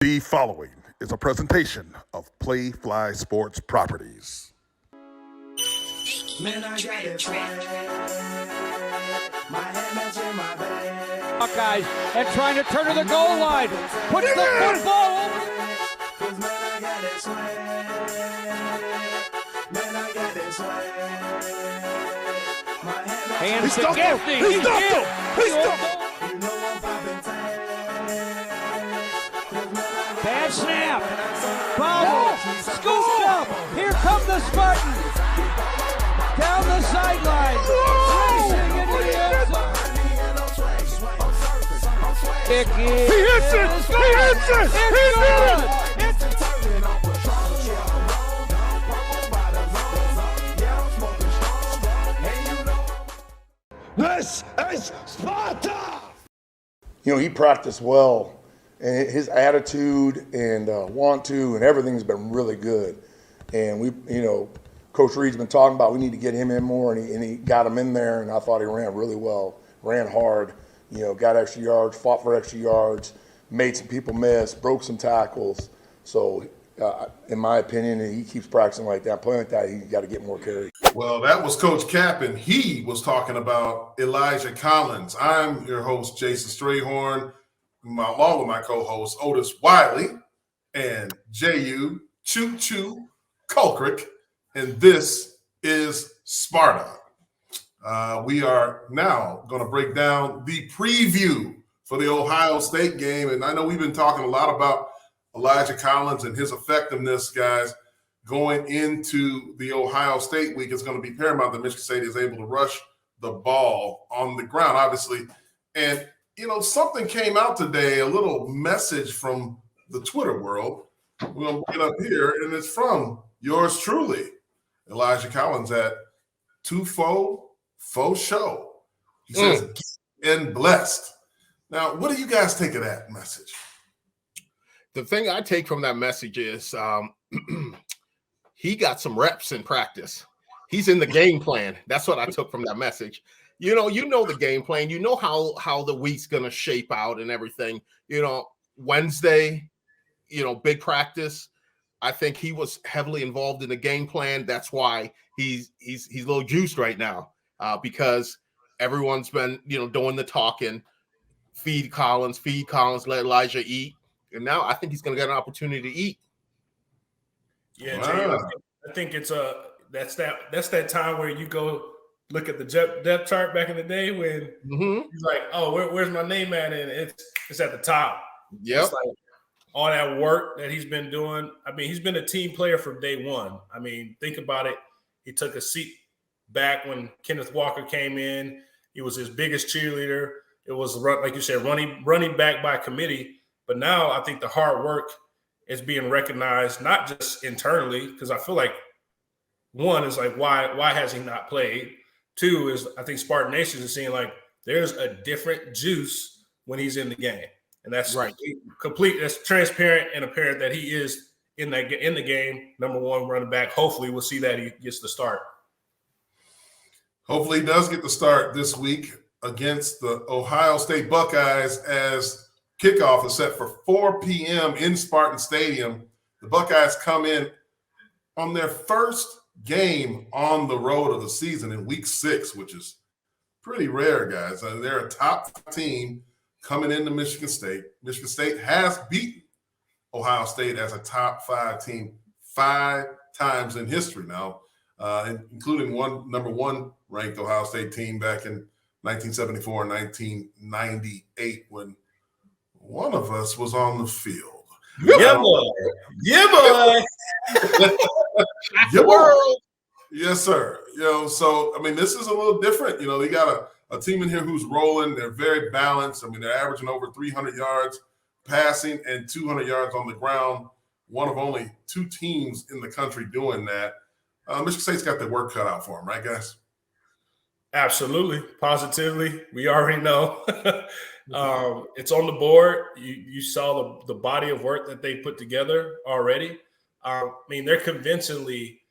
The following is a presentation of Playfly Sports Properties. Man, I got it my hand in my bag. Buckeyes and trying to turn to the goal line. Puts the football over. Cause man, I got it swag. Man, I got it swag. My Hands to Gifty. He stopped him. He stopped him. You know I'm popping tag. Bad snap. Bobble. Scooped up. Here come the Spartans. Down the sideline. Racing into the end zone. He hits it. He hits it. He did it. This is Sparta! You know, he practiced well, and his attitude and want to and everything's been really good. And Coach Reed's been talking about we need to get him in more, and he got him in there, and I thought he ran really well, ran hard, got extra yards, fought for extra yards, made some people miss, broke some tackles. So, in my opinion, he keeps practicing like that, playing like that, he's got to get more carries. Well, that was Coach Cap, and he was talking about Elijah Collins. I'm your host, Jason Strayhorn, along with my co-host, Otis Wiley, and Jehuu Caulcrick, and this is Sparta. We are now going to break down the preview for the Ohio State game, and I know we've been talking a lot about Elijah Collins and his effectiveness, guys. Going into the Ohio State week, it's going to be paramount that Michigan State is able to rush the ball on the ground, obviously. And, something came out today, a little message from the Twitter world. We're going to bring it up here, and it's from yours truly, Elijah Collins at Tufo Faux Show. He says, "And blessed." Now, what do you guys take of that message? The thing I take from that message is he got some reps in practice. He's in the game plan. That's what I took from that message. You know the game plan. You know how the week's going to shape out and everything. Wednesday, big practice. I think he was heavily involved in the game plan. That's why he's a little juiced right now because everyone's been, doing the talking. Feed Collins, let Elijah eat. And now I think he's going to get an opportunity to eat. Yeah, Jay, I think it's that's that time where you go look at the depth chart back in the day when he's like, oh, where's my name at? And it's at the top. Yep. It's like all that work that he's been doing. I mean, he's been a team player from day one. I mean, think about it. He took a seat back when Kenneth Walker came in. He was his biggest cheerleader. It was, like you said, running back by committee. But now I think the hard work is being recognized, not just internally, because I feel like one is like, why has he not played? Two is I think Spartan Nation is seeing like there's a different juice when he's in the game. And that's right. Complete. That's transparent and apparent that he is in the game, number one running back. Hopefully we'll see that he gets the start. Hopefully he does get the start this week against the Ohio State Buckeyes as kickoff is set for 4 p.m. in Spartan Stadium. The Buckeyes come in on their first game on the road of the season in week 6, which is pretty rare, guys. They're a top team coming into Michigan State. Michigan State has beaten Ohio State as a top 5 team 5 times in history now, including number one ranked Ohio State team back in 1974 and 1998 when one of us was on the field. Yeah, boy. Yeah, boy. Yeah, world. Yes, sir. So, I mean, this is a little different. They got a team in here who's rolling. They're very balanced. I mean, they're averaging over 300 yards passing and 200 yards on the ground. One of only 2 teams in the country doing that. Michigan State's got their work cut out for them, right, guys? Absolutely. Positively. We already know. It's on the board. You saw the body of work that they put together already. I mean, they're convincingly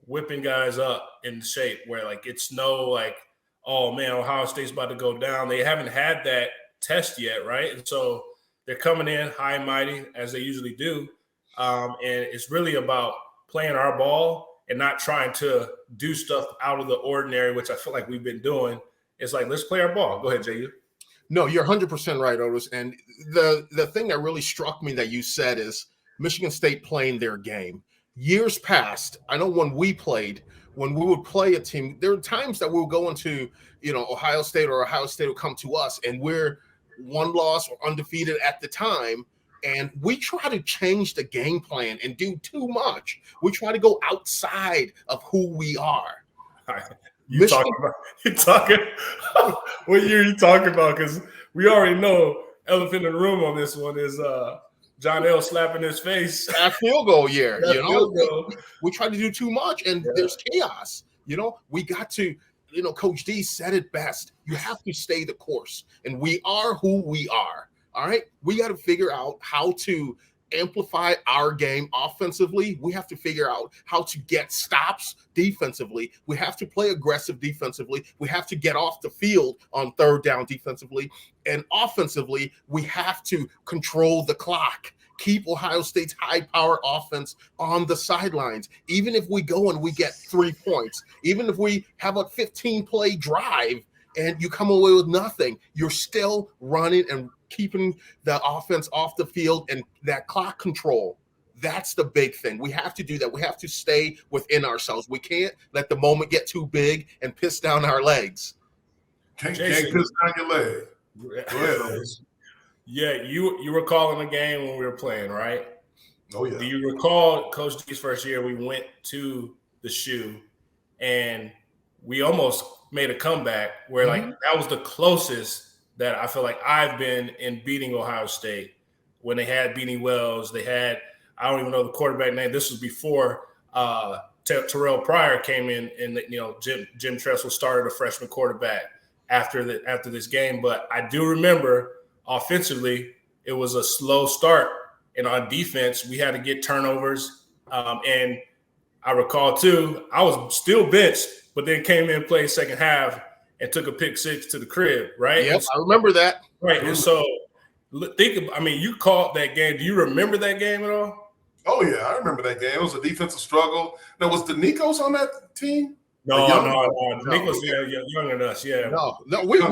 whipping guys up in shape where, like, it's no, like, oh, man, Ohio State's about to go down. They haven't had that test yet, right? And so they're coming in high and mighty as they usually do. And it's really about playing our ball and not trying to do stuff out of the ordinary, which I feel like we've been doing. It's like, let's play our ball. Go ahead, Jehuu. No, you're 100% right, Otis. And the thing that really struck me that you said is Michigan State playing their game. Years past, I know when we would play a team, there were times that we would go into, Ohio State, or Ohio State would come to us, and we're one loss or undefeated at the time. And we try to change the game plan and do too much. We try to go outside of who we are. What year are you talking about? Because we already know elephant in the room on this one is John L. slapping his face. That field goal year, we try to do too much, and there's chaos. We got to, Coach D said it best. You have to stay the course, and we are who we are. All right, we got to figure out how to amplify our game offensively. We have to figure out how to get stops defensively. We have to play aggressive defensively. We have to get off the field on third down defensively. And offensively, we have to control the clock, keep Ohio State's high-power offense on the sidelines. Even if we go and we get 3 points, even if we have a 15-play drive and you come away with nothing, you're still running and keeping the offense off the field, and that clock control. That's the big thing. We have to do that. We have to stay within ourselves. We can't let the moment get too big and piss down our legs. Can't piss down your leg. Go ahead, Otis. Yeah, you were calling a game when we were playing, right? Oh, yeah. Do you recall Coach D's first year we went to the shoe and we almost made a comeback where like that was the closest that I feel like I've been in beating Ohio State when they had Beanie Wells. They had, I don't even know the quarterback name. This was before Terrell Pryor came in, and Jim Tressel started a freshman quarterback after this game. But I do remember offensively, it was a slow start, and on defense, we had to get turnovers. And I recall too, I was still benched, but then came in, played second half, and took a pick six to the crib, right? Yep, I remember that. Right, and so you called that game. Do you remember that game at all? Oh, yeah, I remember that game. It was a defensive struggle. Now, was DeNicos on that team? No. Nicholas, younger than us, yeah. No, we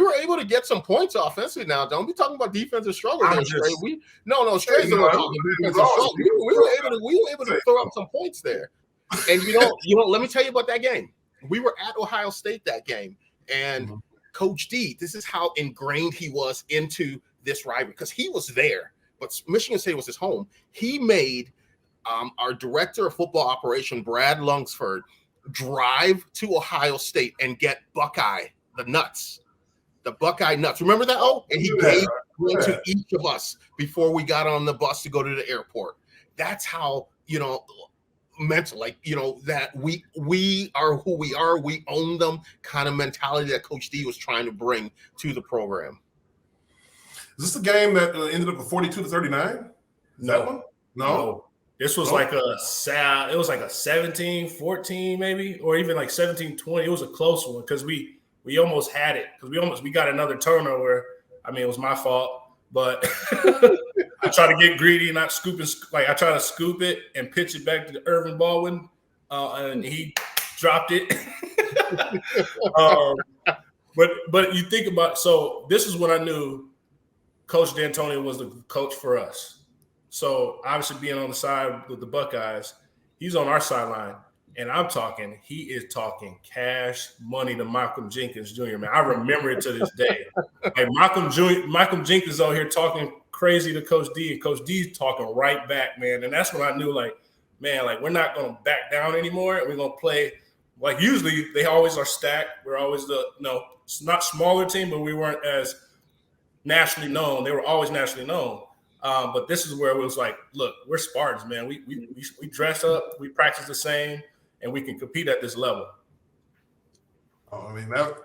were able to get some points offensively. Now, don't be talking about defensive struggle. Straight. We were able to throw up some points there. And let me tell you about that game. We were at Ohio State that game, and Coach D, this is how ingrained he was into this rivalry, because he was there, but Michigan State was his home. He made our director of football operation, Brad Lunsford, drive to Ohio State and get Buckeye nuts. Remember that? Oh, and he gave one to each of us before we got on the bus to go to the airport. That's how, mental, that we are who we are, we own them kind of mentality that Coach D was trying to bring to the program. Is this the game that ended up at 42-39? That one? No. This was like a 17-14 maybe, or even like 17-20. It was a close one because we almost had it, because we got another turnover. I mean, it was my fault, but I try to get greedy, not scooping. Like I try to scoop it and pitch it back to Irvin Baldwin, and he dropped it. But you think about, so this is when I knew Coach D'Antonio was the coach for us. So obviously being on the side with the Buckeyes, he's on our sideline, and he is talking cash money to Malcolm Jenkins Jr., man. I remember it to this day. Like Malcolm Jenkins out here talking crazy to Coach D, and Coach D's talking right back, man. And that's when I knew, like, man, like we're not going to back down anymore. We're going to play like usually they always are stacked. We're always it's not smaller team, but we weren't as nationally known. They were always nationally known. But this is where it was like, look, we're Spartans, man. We dress up, we practice the same, and we can compete at this level. Oh, I mean that.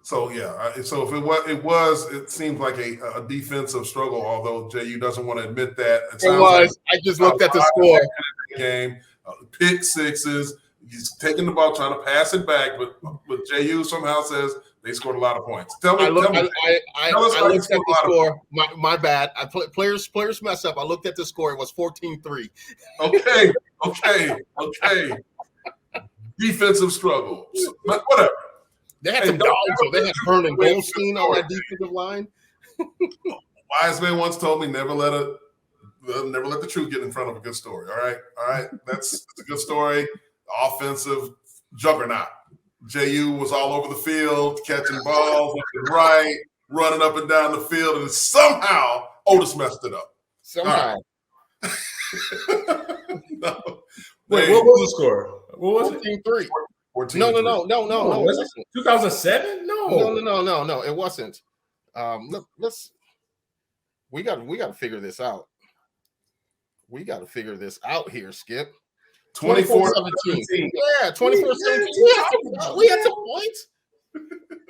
So yeah. So if it seems like a defensive struggle. Although JU doesn't want to admit that. It was. Like I just looked at the score. Game, pick sixes. He's taking the ball, trying to pass it back, but JU somehow says They scored a lot of points. Tell me. I looked at the score. My bad. Players mess up. I looked at the score. It was 14-3. Okay. Defensive struggle, but whatever. They had some dogs. They had Vernon Goldstein on that defensive line. Wise man once told me, never let the truth get in front of a good story. All right. That's a good story. Offensive juggernaut. Jehuu was all over the field, catching balls left and right, running up and down the field, and somehow Otis messed it up. Somehow. No. Wait, what was the score? What was it? 14-3. 14. No. Was it 2007? No. It wasn't. We got to figure this out. We got to figure this out here, Skip. 24-17. Yeah, 24-17. We had some points.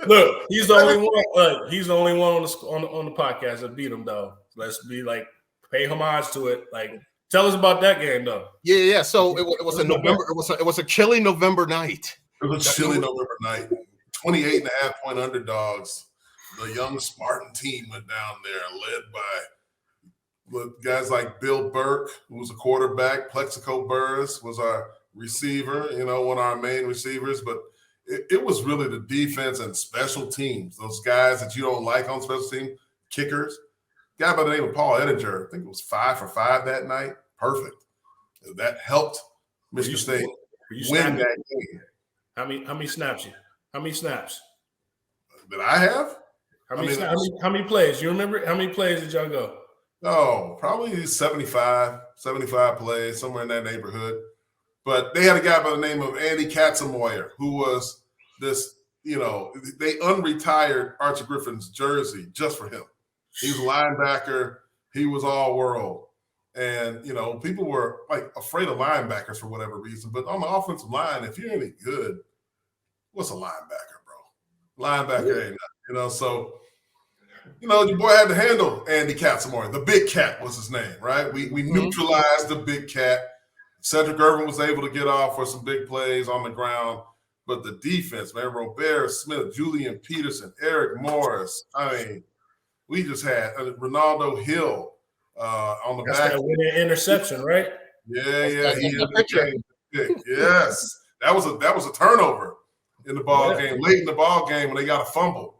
Look, he's the only one. He's the only one on the podcast that beat him, though. Let's be like, pay homage to it. Like, tell us about that game, though. Yeah. So it was a November. It was a chilly November night. It was a chilly November night. 28.5-point underdogs. The young Spartan team went down there, led by guys like Bill Burke, who was a quarterback. Plexico Burris was our receiver, one of our main receivers. But it was really the defense and special teams, those guys that you don't like on special teams, kickers. A guy by the name of Paul Ettinger, I think it was 5 for 5 that night. Perfect. That helped Michigan State win that game. How many snaps? How many snaps? Did I have? How many plays? You remember how many plays did y'all go? Oh, probably 75 plays, somewhere in that neighborhood. But they had a guy by the name of Andy Katzenmoyer, who was this, they unretired Archie Griffin's jersey just for him. He was a linebacker. He was all world. And, people were like afraid of linebackers for whatever reason. But on the offensive line, if you're any good, what's a linebacker, bro? Linebacker ain't nothing, so – your boy had to handle Andy Katzenmoyer. The Big Cat was his name, right? We neutralized the Big Cat. Cedric Irvin was able to get off for some big plays on the ground. But the defense, man, Robert Smith, Julian Peterson, Eric Morris. We just had Ronaldo Hill on the back. That winning interception, right? Yeah. He had the game. Yes. That was a turnover in the ball game, late in the ball game when they got a fumble.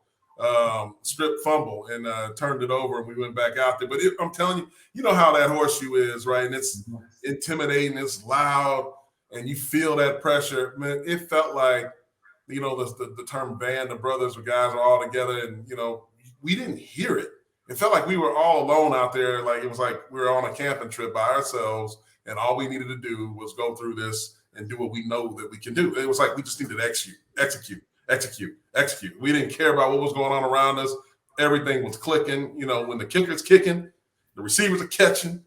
Strip fumble and turned it over, and we went back out there. But I'm telling you, you know how that horseshoe is, right? And it's intimidating, it's loud, and you feel that pressure. Man, it felt like, the term band of brothers or guys are all together, and, we didn't hear it. It felt like we were all alone out there. Like it was like we were on a camping trip by ourselves, and all we needed to do was go through this and do what we know that we can do. It was like we just needed to execute. We didn't care about what was going on around us. Everything was clicking. When the kicker's kicking, the receivers are catching,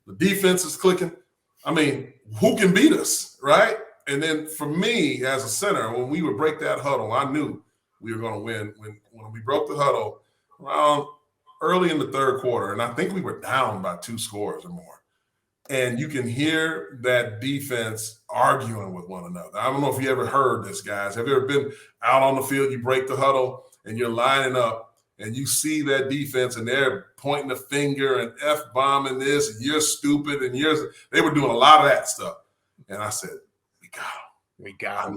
the defense is clicking. Who can beat us, right? And then for me as a center, when we would break that huddle, I knew we were going to win. When we broke the huddle around early in the third quarter, and I think we were down by 2 scores or more. And you can hear that defense arguing with one another. I don't know if you ever heard this, guys. Have you ever been out on the field, you break the huddle, and you're lining up, and you see that defense, and they're pointing a finger and F-bombing this, and you're stupid, and they were doing a lot of that stuff. And I said, we got them.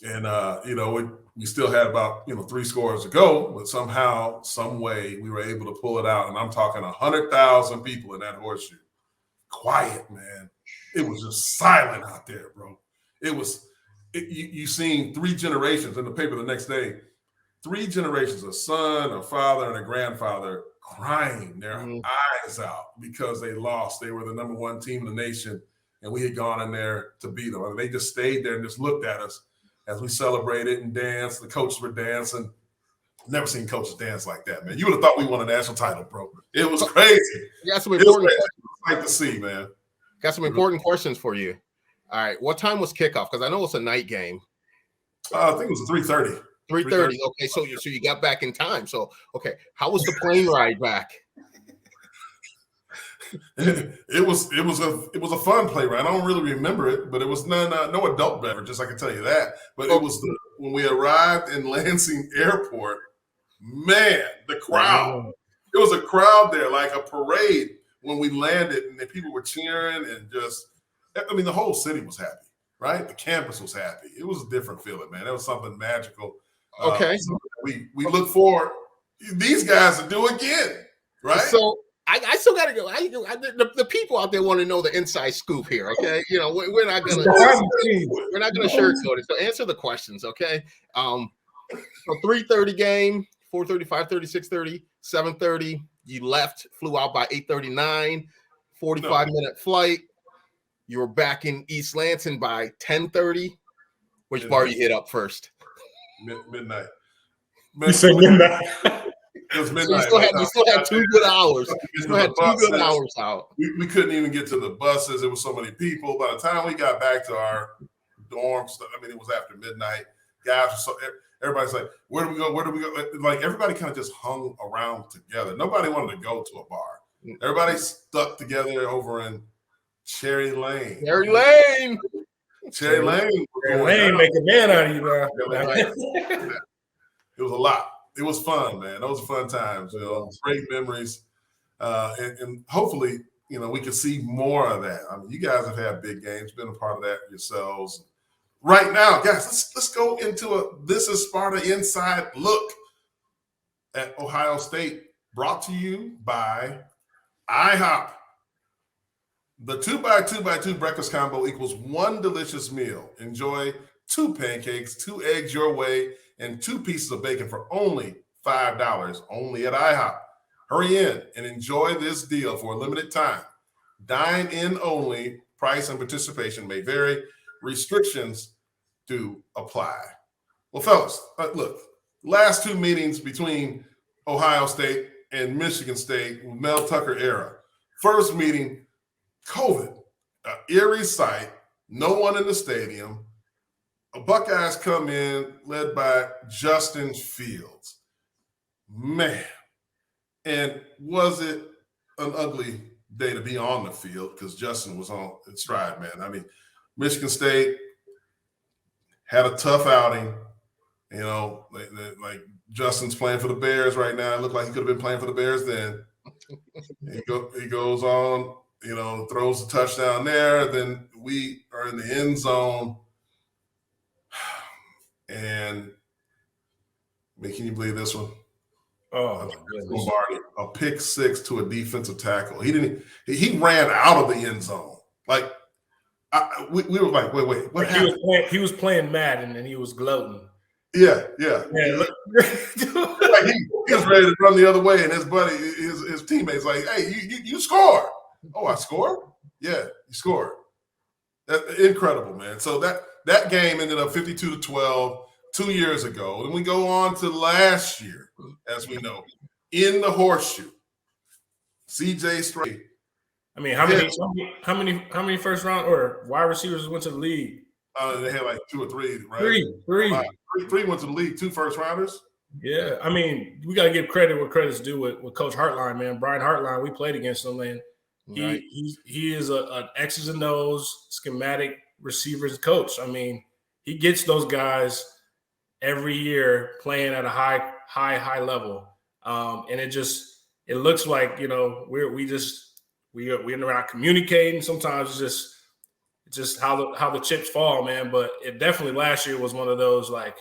And, we still had about, 3 scores to go, but somehow, some way, we were able to pull it out. And I'm talking 100,000 people in that horseshoe. Quiet, man. It was just silent out there, bro. You seen 3 generations in the paper the next day, 3 generations, a son, a father, and a grandfather crying their eyes out because they lost. They were the number 1 team in the nation, and we had gone in there to beat them. And they just stayed there and just looked at us as we celebrated and danced. The coaches were dancing. Never seen coaches dance like that, man. You would have thought we won a national title, bro. It was crazy. Got some important like to see, man. Got some important questions for you. All right. What time was kickoff? Because I know it's a night game. I think it was 3:30. 3:30. Okay, so you got back in time. So, okay. How was the plane ride back? It was a fun play ride. I don't really remember it, but it was no adult beverages, I can tell you that. But it was when we arrived in Lansing Airport, man, the crowd. It was a crowd there, like a parade when we landed, and the people were cheering and just, I mean, the whole city was happy, right? The campus was happy. It was a different feeling, man. It was something magical. Okay. We look forward these guys to do again, right? So I still got to go. The people out there want to know the inside scoop here, okay? You know, we're not gonna sugarcoat it. So answer the questions, okay? So 3:30 game, 4:30, 5:30, 6:30, 7:30. You left, flew out by 8:39, 45-minute flight. You were back in East Lansing by 10:30. Which bar you hit up first? Midnight. You said midnight. It was midnight. So you still had 2 good hours. You still had 2 good hours out. We couldn't even get to the buses. There were so many people. By the time we got back to our dorms, I mean, it was after midnight. Guys were so everybody's like, where do we go? Where do we go? Like everybody kind of just hung around together. Nobody wanted to go to a bar. Everybody stuck together over in Cherry Lane. Cherry Lane. Cherry Lane make a man out of you, bro. It was a lot. It was fun, man. Those were fun times. You know, great memories, and hopefully, you know, we can see more of that. I mean, you guys have had big games, been a part of that yourselves. Right now, guys, let's go into This is Sparta inside look at Ohio State, brought to you by IHOP. The 2x2x2 breakfast combo equals one delicious meal. Enjoy 2 pancakes, 2 eggs your way, and 2 pieces of bacon for only $5, only at IHOP. Hurry in and enjoy this deal for a limited time. Dine in only. Price and participation may vary. Restrictions do apply. Well, fellas, look, last 2 meetings between Ohio State and Michigan State, Mel Tucker era. First meeting, COVID, eerie sight, no one in the stadium. Buckeyes come in led by Justin Fields. Man, and was it an ugly day to be on the field because Justin was on its stride, man. I mean, Michigan State had a tough outing. You know, like Justin's playing for the Bears right now. It looked like he could have been playing for the Bears then. He goes on, you know, throws a touchdown there. Then we are in the end zone. And I mean, can you believe this one? Oh, Lombardi, a pick 6 to a defensive tackle. He ran out of the end zone. Like we were like, wait, what happened? He was playing Madden and he was gloating. Yeah. Like he was ready to run the other way, and his buddy, his teammates, like, hey, you scored. Oh, I scored? Yeah, you scored. Incredible, man. So that game ended up 52-12 2 years ago. And we go on to last year, as we know, in the horseshoe. CJ Stray. I mean, how many first round or wide receivers went to the league? They had like 2 or 3, right? Three went to the league, 2 first rounders. Yeah, I mean, we got to give credit where credit's due with Coach Hartline, man. Brian Hartline, we played against him, man. He is an X's and O's schematic receivers coach. I mean, he gets those guys every year playing at a high level, and it looks like, you know, we're not communicating. Sometimes it's just how the chips fall, man. But it definitely last year was one of those like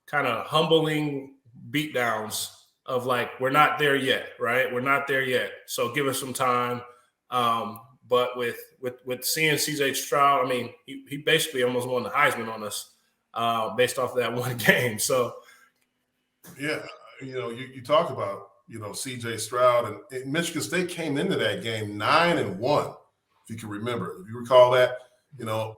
kind of humbling beatdowns of like, we're not there yet, right? We're not there yet. So give us some time. But with seeing CJ Stroud, I mean, he basically almost won the Heisman on us based off of that one game. So, yeah, you know, you talk about, you know, CJ Stroud and Michigan State came into that game 9-1, if you can remember. If you recall that, you know,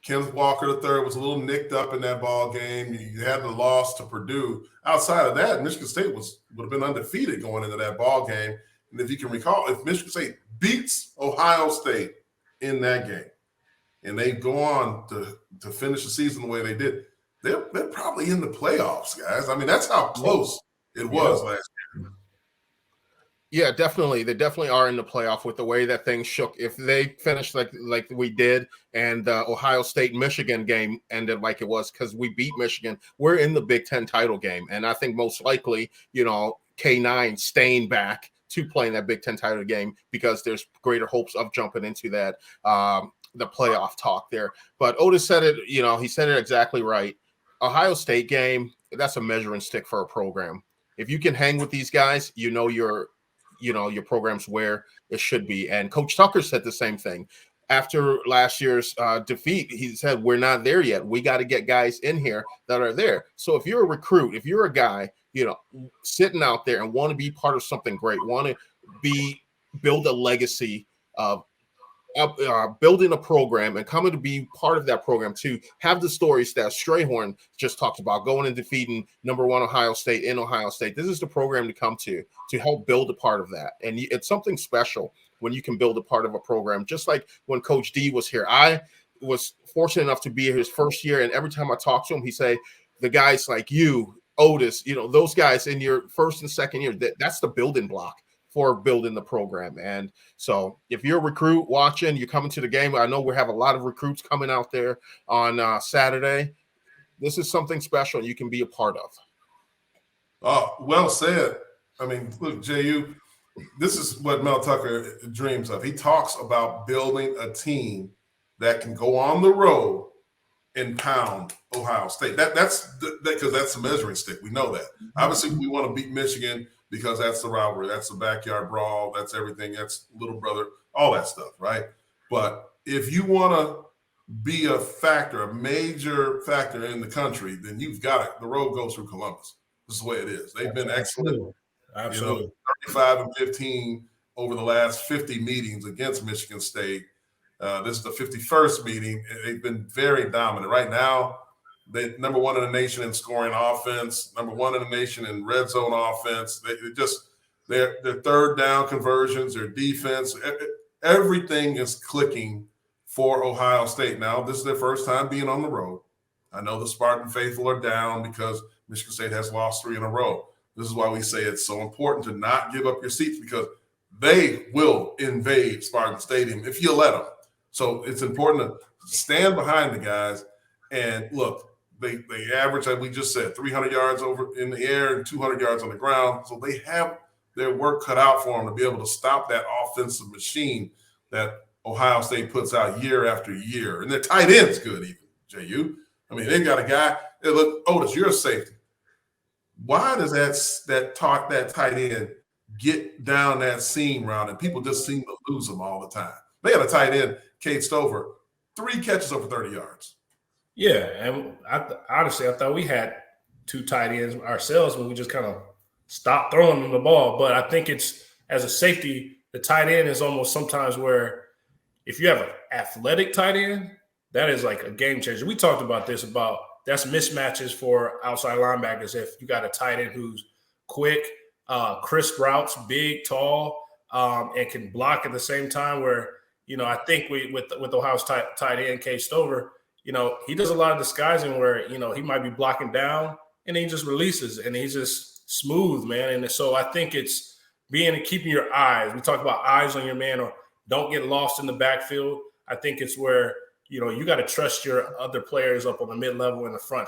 Kenneth Walker III was a little nicked up in that ball game. You had the loss to Purdue. Outside of that, Michigan State would have been undefeated going into that ball game. And if you can recall, if Michigan State beats Ohio State in that game and they go on to finish the season the way they did, they're probably in the playoffs, guys. I mean, that's how close it was last year. Yeah, definitely. They definitely are in the playoff with the way that things shook. If they finished like we did, and the Ohio State Michigan game ended like it was because we beat Michigan, we're in the Big Ten title game, and I think most likely, K9 staying back to playing that Big Ten title game because there's greater hopes of jumping into that the playoff talk there. But Otis said it. He said it exactly right. Ohio State game, that's a measuring stick for a program. If you can hang with these guys, your program's where it should be. And Coach Tucker said the same thing. After last year's defeat, he said, we're not there yet. We got to get guys in here that are there. So if you're a recruit, if you're a guy, sitting out there and want to be part of something great, want to build a legacy of building a program and coming to be part of that program, to have the stories that Strayhorn just talked about, going and defeating number 1 Ohio State in Ohio State. This is the program to come to help build a part of that. And it's something special when you can build a part of a program, just like when Coach D was here. I was fortunate enough to be here his first year, and every time I talk to him, he say, the guys like you, Otis, those guys in your first and second year, that's the building block for building the program. And so if you're a recruit watching, you're coming to the game, I know we have a lot of recruits coming out there on Saturday. This is something special you can be a part of. Oh, well said. I mean, look, Jehuu, this is what Mel Tucker dreams of. He talks about building a team that can go on the road and pound Ohio State. That's because that's the measuring stick. We know that. Obviously, we want to beat Michigan because that's the rivalry. That's the backyard brawl. That's everything. That's little brother, all that stuff, right? But if you want to be a major factor in the country, then you've got it. The road goes through Columbus. This is the way it is. They've been excellent. Absolutely. 35 and 15 over the last 50 meetings against Michigan State. This is the 51st meeting. They've been very dominant. Right now, they're number 1 in the nation in scoring offense, number 1 in the nation in red zone offense. Their third down conversions, their defense, everything is clicking for Ohio State. Now, this is their first time being on the road. I know the Spartan faithful are down because Michigan State has lost 3 in a row. This is why we say it's so important to not give up your seats, because they will invade Spartan Stadium if you let them. So it's important to stand behind the guys. And look, they average, like we just said, 300 yards over in the air and 200 yards on the ground. So they have their work cut out for them to be able to stop that offensive machine that Ohio State puts out year after year. And their tight end's good even, Jehuu. I mean, they've got a guy. Hey, look, Otis, you're a safety. Why does that tight end get down that seam route and people just seem to lose them all the time? They got a tight end, Cade Stover, 3 catches over 30 yards. Yeah, and honestly, I thought we had 2 tight ends ourselves when we just kind of stopped throwing them the ball. But I think it's, as a safety, the tight end is almost sometimes where if you have an athletic tight end, that is like a game changer. We talked about this, about that's mismatches for outside linebackers. If you got a tight end who's quick, crisp routes, big, tall, and can block at the same time, where, I think with Ohio's tight end, Cade Stover, he does a lot of disguising where, he might be blocking down and he just releases and he's just smooth, man. And so I think it's keeping your eyes. We talk about eyes on your man, or don't get lost in the backfield. I think it's where, you got to trust your other players up on the mid-level and the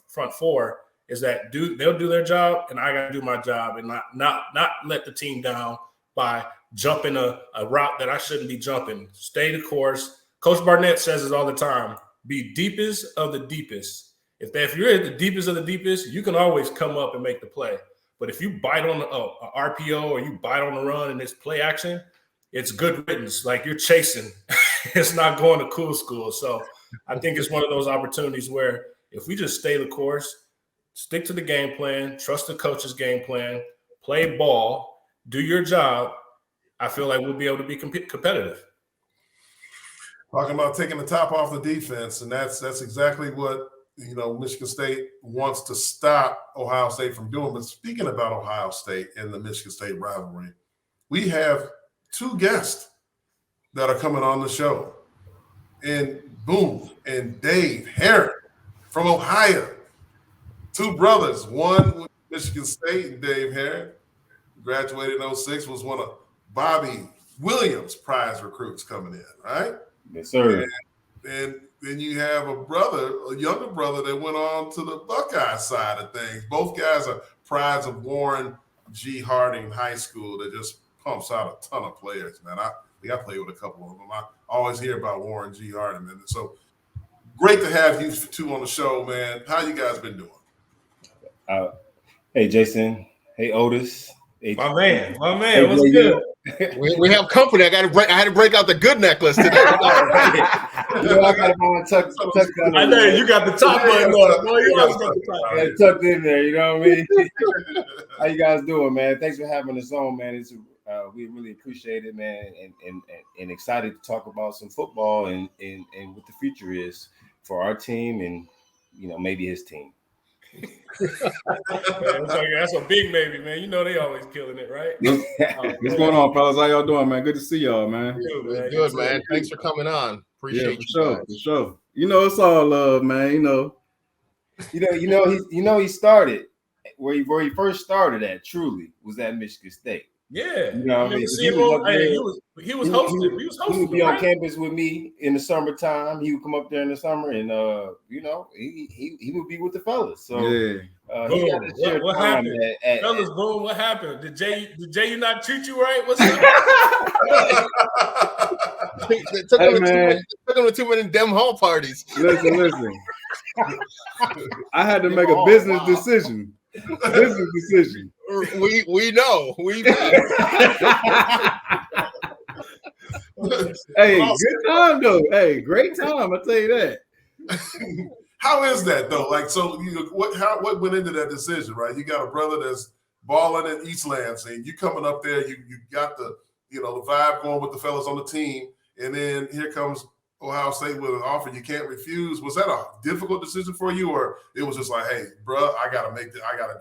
front 4, is that they'll do their job and I got to do my job, and not let the team down by jumping a route that I shouldn't be jumping. Stay the course. Coach Barnett says it all the time. Be deepest of the deepest. If you're at the deepest of the deepest, you can always come up and make the play. But if you bite on a RPO or you bite on the run and it's play action, it's good riddance. Like, you're chasing. It's not going to cool school. So I think it's one of those opportunities where if we just stay the course, stick to the game plan, trust the coach's game plan, play ball, do your job, I feel like we'll be able to be competitive. Talking about taking the top off the defense, and that's exactly what Michigan State wants to stop Ohio State from doing. But speaking about Ohio State and the Michigan State rivalry, we have 2 guests that are coming on the show, and Boom and Dave Herron from Ohio. 2 brothers, one with Michigan State and Dave Herron, graduated in 06, was one of Bobby Williams' prize recruits coming in, right? Yes, sir. And then you have a younger brother that went on to the Buckeye side of things. Both guys are prides of Warren G. Harding High School that just pumps out a ton of players, man. I played with a couple of them. I always hear about Warren G. Harding, man. So great to have you two on the show, man. How you guys been doing? Hey, Jason. Hey, Otis. Hey, My man, hey, what's good? We have company. I had to break out the good necklace today. I got mine tucked I know you got the top button up. Boy, you always got the top button. tucked in there. You know what I mean? How you guys doing, man? Thanks for having us on, man. It's we really appreciate it, man, and excited to talk about some football and what the future is for our team and maybe his team. Man, that's a big baby, man. You know they always killing it, right? What's going on, fellas? How y'all doing, man? Good to see y'all, man. Good, man. Thanks for coming on. Appreciate you. For sure. It's all love, man. He started where he first started at. Truly was at Michigan State. Yeah, I mean, he was hosting. He would be on campus with me in the summertime. He would come up there in the summer, and he would be with the fellas. So what happened? Fellas, boom, what happened? Did Jay not treat you right? What's up? Took him to too many damn hall parties. Listen. I had to make a business decision. Business decision. We know. Hey, good time though. Hey, great time. I tell you that. How is that though? Like, so what went into that decision, right? You got a brother that's balling in East Lansing. You coming up there, you got the the vibe going with the fellas on the team, and then here comes Ohio State with an offer you can't refuse. Was that a difficult decision for you, or it was just like, hey, bro, I gotta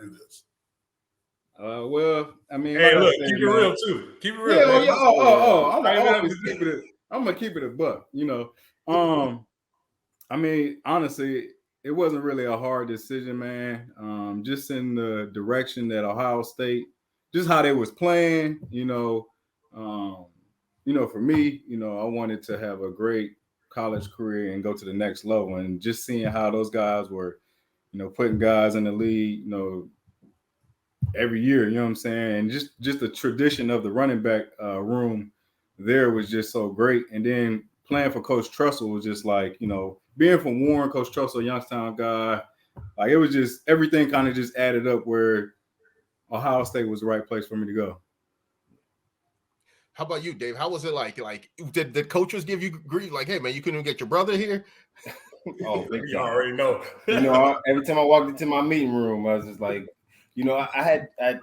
do this? Well, I mean, hey, look, keep it real too. Keep it real. I'm gonna keep it a buck. I mean, honestly, it wasn't really a hard decision, man. Just in the direction that Ohio State, just how they was playing, for me, I wanted to have a great college career and go to the next level, and just seeing how those guys were, putting guys in the league, every year, you know what I'm saying? And just the tradition of the running back room there was just so great. And then playing for Coach Trussell was just like, being from Warren, Coach Trussell, Youngstown guy, like it was just everything kind of just added up where Ohio State was the right place for me to go. How about you, Dave? How was it like? Like, did the coaches give you grief? Like, hey, man, you couldn't even get your brother here? Oh, you already know. Every time I walked into my meeting room, I was just like, I had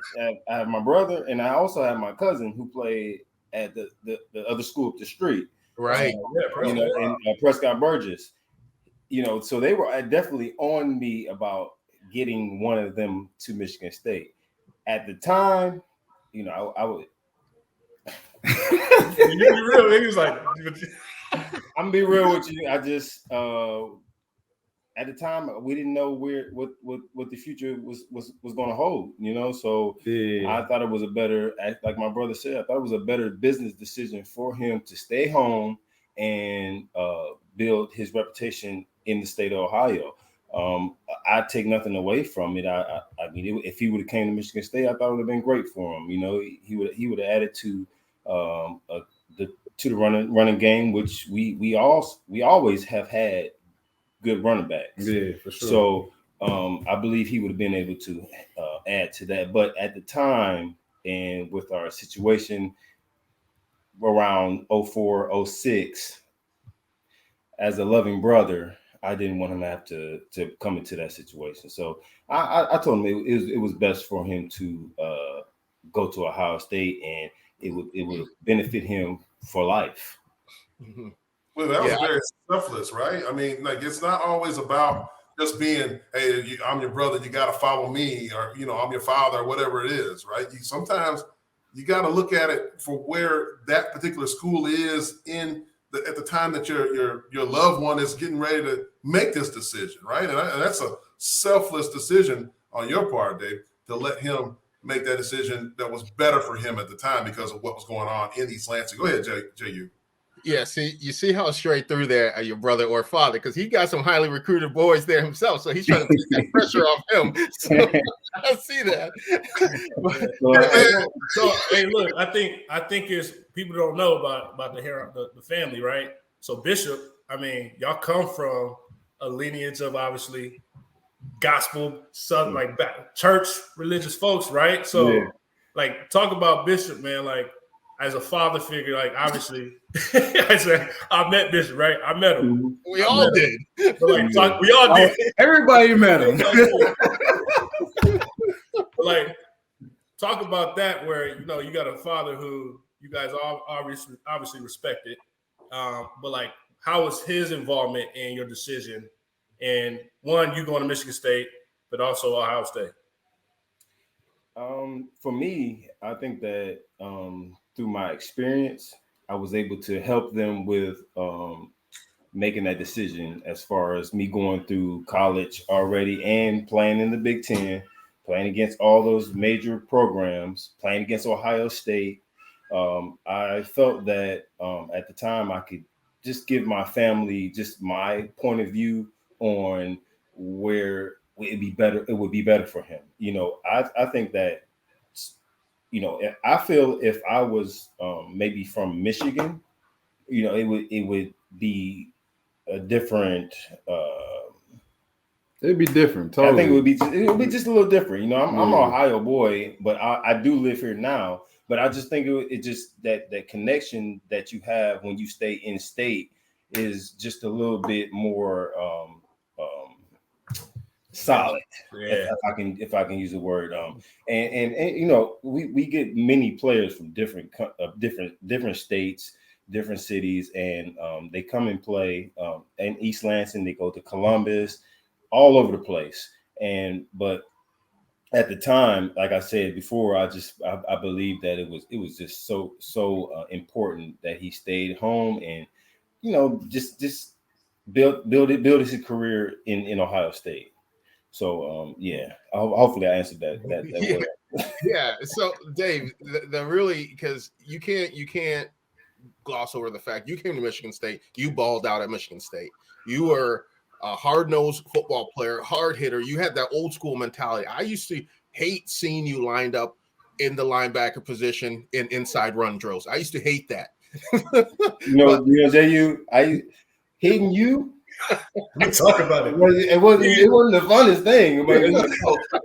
my brother, and I also had my cousin who played at the other school up the street, right? And Prescott Burgess. So they were definitely on me about getting one of them to Michigan State. At the time, I would. You be real. He was like, I'm gonna be real with you. I just at the time we didn't know what the future was going to hold, So yeah. I thought it was a better, like my brother said, I thought it was a better business decision for him to stay home and build his reputation in the state of Ohio. I take nothing away from it. I mean, if he would have came to Michigan State, I thought it would have been great for him. He would have added to the running game, which we always have had good running backs. Yeah, for sure. So I believe he would have been able to add to that. But at the time, and with our situation around 04, 06, as a loving brother, I didn't want him to have to come into that situation. So I told him it was best for him to go to Ohio State, and it would benefit him for life. Mm-hmm. Well, that was very selfless, right? I mean, like, it's not always about just being, hey, I'm your brother, you got to follow me, or, I'm your father, or whatever it is, right? Sometimes you got to look at it for where that particular school is at the time that your loved one is getting ready to make this decision, right? And that's a selfless decision on your part, Dave, to let him make that decision that was better for him at the time because of what was going on in East Lansing. Go ahead, Jehuu. Yeah, see, you see how straight through there your brother or father, because he got some highly recruited boys there himself, so he's trying to take that pressure off him. So I see that. So hey, look, I think it's people don't know about the Herron, the family, right? So Bishop, I mean, y'all come from a lineage of obviously gospel, southern, like church religious folks, right? So like talk about Bishop, man, like as a father figure, like obviously I met Bishop, right? I met him. We all did. So, like, we all did. Everybody met him. Like talk about that where you got a father who you guys all obviously respected. But like how was his involvement in your decision? And one, you going to Michigan State, but also Ohio State. For me, I think that through my experience, I was able to help them with making that decision as far as me going through college already and playing in the Big Ten, playing against all those major programs, playing against Ohio State. I felt that at the time I could just give my family just my point of view on where it would be better for him. I think that, I feel if I was maybe from Michigan, it would be a different. It'd be different. Totally. I think it would be just a little different. I'm an Ohio boy, but I do live here now. But I just think it just that connection that you have when you stay in state is just a little bit more solid. Yeah. If I can use the word. And we get many players from different states, different cities, and they come and play in East Lansing. They go to Columbus, all over the place. But at the time, like I said before, I believe that it was just so important that he stayed home and just build his career in Ohio State. So hopefully I answered that. Yeah. So Dave, the really, because you can't gloss over the fact you came to Michigan State, you balled out at Michigan State. You were a hard-nosed football player, hard hitter. You had that old school mentality. I used to hate seeing you lined up in the linebacker position in inside run drills. I used to hate that. Jehuu, hating you. We talk about it. It wasn't the funnest thing. But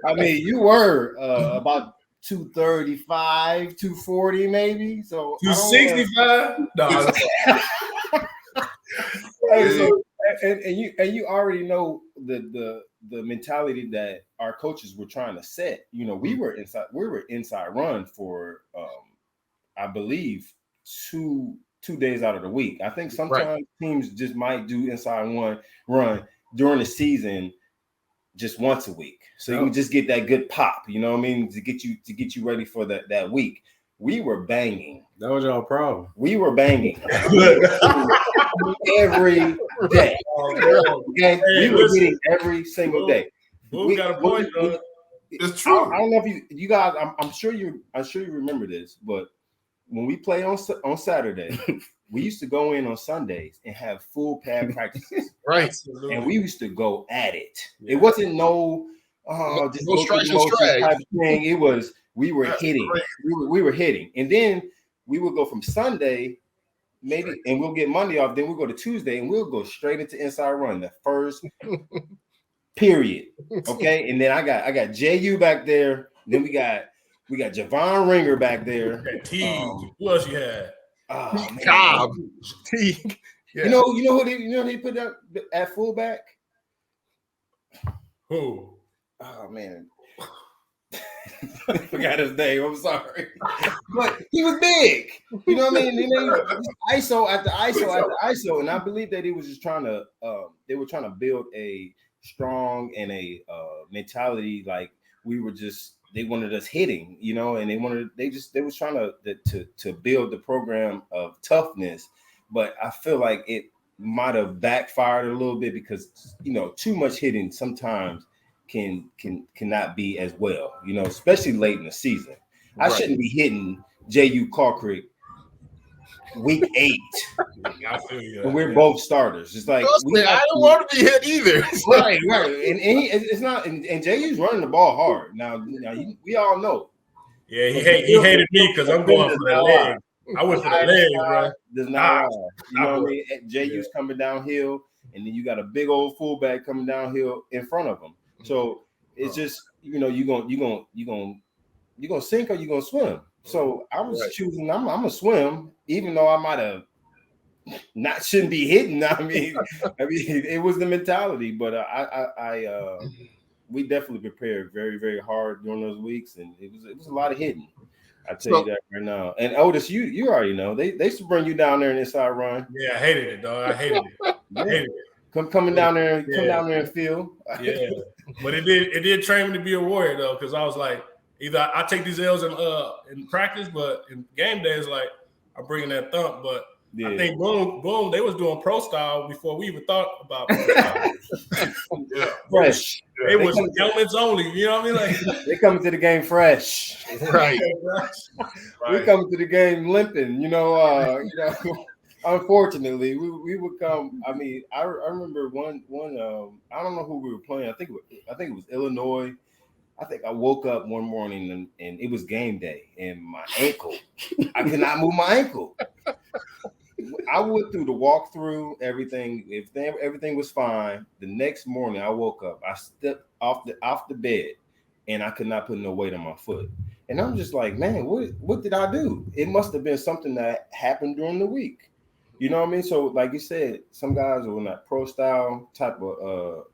I mean, you were about 235, 240, maybe. So 265. No. And you already know the mentality that our coaches were trying to set. We were inside run for I believe two days out of the week. I think sometimes teams just might do inside one run during the season just once a week. So you can just get that good pop, you know what I mean, to get you ready for that week. We were banging. That was y'all problem. We were banging every day. Okay? We were hitting every single day. We got a point, though. It's true. I don't know if you guys. I'm sure you remember this, but when we play on Saturday, we used to go in on Sundays and have full pad practices. Right. And we used to go at it. Yeah. It wasn't no stretch and strike type of thing. It was we were hitting. We were hitting, and then we would go from Sunday, maybe, and we'll get Monday off. Then we'll go to Tuesday, and we'll go straight into inside run the first period. Okay, and then I got Jehuu back there. Then we got Javon Ringer back there. Who else you had? Cobb. Yeah. You know who they put up at fullback? Who? Oh man. I forgot his name. I'm sorry. But he was big. You know what I mean? ISO after ISO after ISO. And I believe that he was just trying to they were trying to build a strong and a mentality like they wanted us hitting, and they was trying to build the program of toughness. But I feel like it might have backfired a little bit because too much hitting sometimes cannot be as well, you know, especially late in the season. I Right. shouldn't be hitting Jehuu Caulcrick week 8 I feel you. when we're both starters. It's like Trust me, I don't want to be hit either. right. And it's not. And Jehou's running the ball hard now. We all know. Yeah, he hated me because I'm going for the leg. I went for the leg, bro. Does not lie. You know what I mean? Jehou's coming downhill, and then you got a big old fullback coming downhill in front of him. So it's just, you know, you gonna sink or you gonna swim. So I was choosing. I'm gonna swim, even though I might have shouldn't be hitting. I mean, it was the mentality, but we definitely prepared very, very hard during those weeks, and it was a lot of hitting. I tell you that right now. And Otis, you already know they used to bring you down there in inside run. Yeah, I hated it, dog. I hated it. I hated it. Come down there and feel. Yeah, but it did train me to be a warrior though, because I was like, either I take these L's in practice, but in game days, like I'm bringing that thump. But I think boom, they was doing pro style before we even thought about pro style. Fresh. It was helmets only. You know what I mean? Like they coming to the game fresh. Right. We coming to the game limping. You know. Unfortunately, we would come. I mean, I remember one. I don't know who we were playing. I think it was Illinois. I think I woke up one morning and it was game day, and my ankle, I could not move my ankle. I went through the walkthrough, everything was fine. The next morning I woke up, I stepped off the bed, and I could not put no weight on my foot. And I'm just like, man, what did I do? It must have been something that happened during the week. You know what I mean? So like you said, some guys are in that pro style type of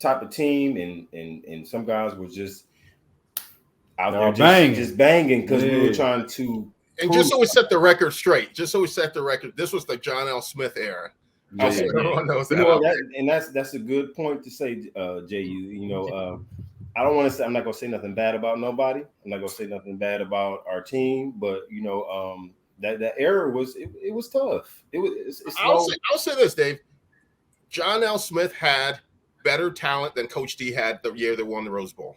type of team, and some guys were just out there just banging because we were trying to. And just so we set the record straight, this was the John L. Smith era. Everyone knows that. You know, that's a good point to say, Jehuu. You know, I don't want to say, I'm not going to say nothing bad about nobody. I'm not going to say nothing bad about our team, but you know, that era was it was tough. I'll say this, Dave. John L. Smith had better talent than Coach D had the year they won the Rose Bowl.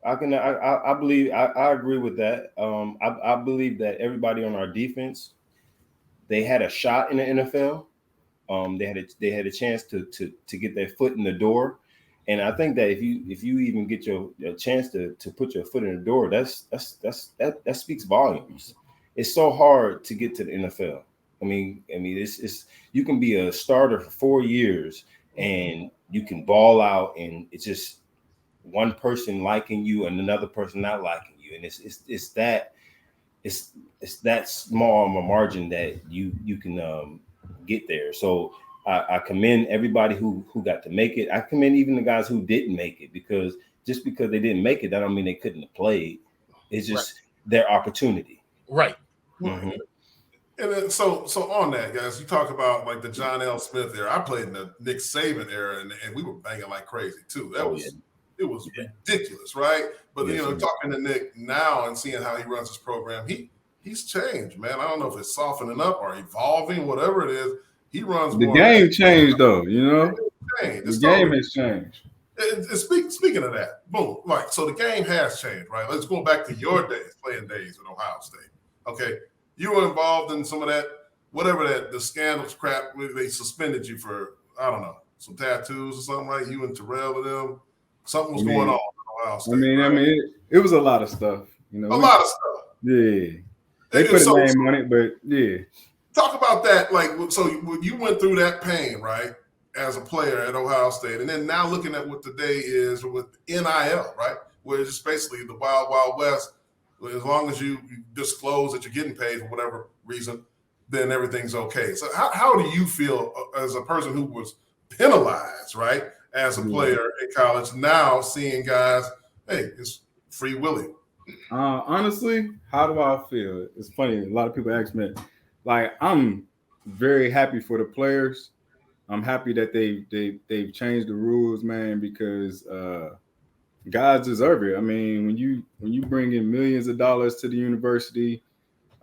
I believe I agree with that. I believe that everybody on our defense, they had a shot in the NFL. They had a chance to get their foot in the door, and I think that if you even get a chance to put your foot in the door, that speaks volumes. It's so hard to get to the NFL. I mean, it's you can be a starter for 4 years and you can ball out, and it's just one person liking you and another person not liking you, and it's that small of a margin that you can get there. So I commend everybody who got to make it. I commend even the guys who didn't make it, because just because they didn't make it, that don't mean they couldn't have played. It's just their opportunity. Right. Mm-hmm. And then, so on that, guys, you talk about like the John L. Smith era. I played in the Nick Saban era, and we were banging like crazy too. It was ridiculous, right? But you know, talking to Nick now and seeing how he runs his program, he's changed, man. I don't know if it's softening up or evolving, whatever it is. He runs the more. Game changed though, you know. The game has changed. Speaking of that, boom, right. So the game has changed, right? Let's go back to your days, playing days at Ohio State. Okay, you were involved in some of that, whatever the scandals crap. They suspended you for, I don't know, some tattoos or something, right? You and Terrell and them. Something was going on at Ohio State. I mean, it was a lot of stuff, you know. A lot of stuff. Yeah, they put a name on it, but yeah. Talk about that. Like, so you went through that pain, right, as a player at Ohio State, and then now looking at what today is with NIL, right, where it's just basically the wild, wild west. As long as you disclose that you're getting paid for whatever reason, then everything's okay. So how do you feel as a person who was penalized, right, as a player in college, now seeing guys, hey, it's free willy? Honestly, how do I feel? It's funny. A lot of people ask me, like, I'm very happy for the players. I'm happy that they've changed the rules, man, because guys deserve it. I mean, when you bring in millions of dollars to the university,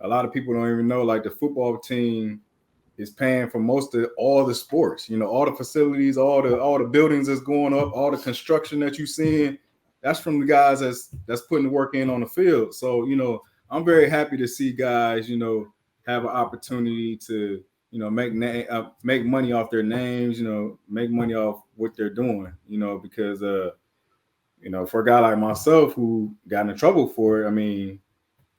a lot of people don't even know, like, the football team is paying for most of all the sports. You know, all the facilities, all the buildings that's going up, all the construction that you're seeing. That's from the guys that's putting the work in on the field. So, you know, I'm very happy to see guys, you know, have an opportunity to, you know, make money off their names, you know, make money off what they're doing, you know, because, you know, for a guy like myself who got in trouble for it, I mean,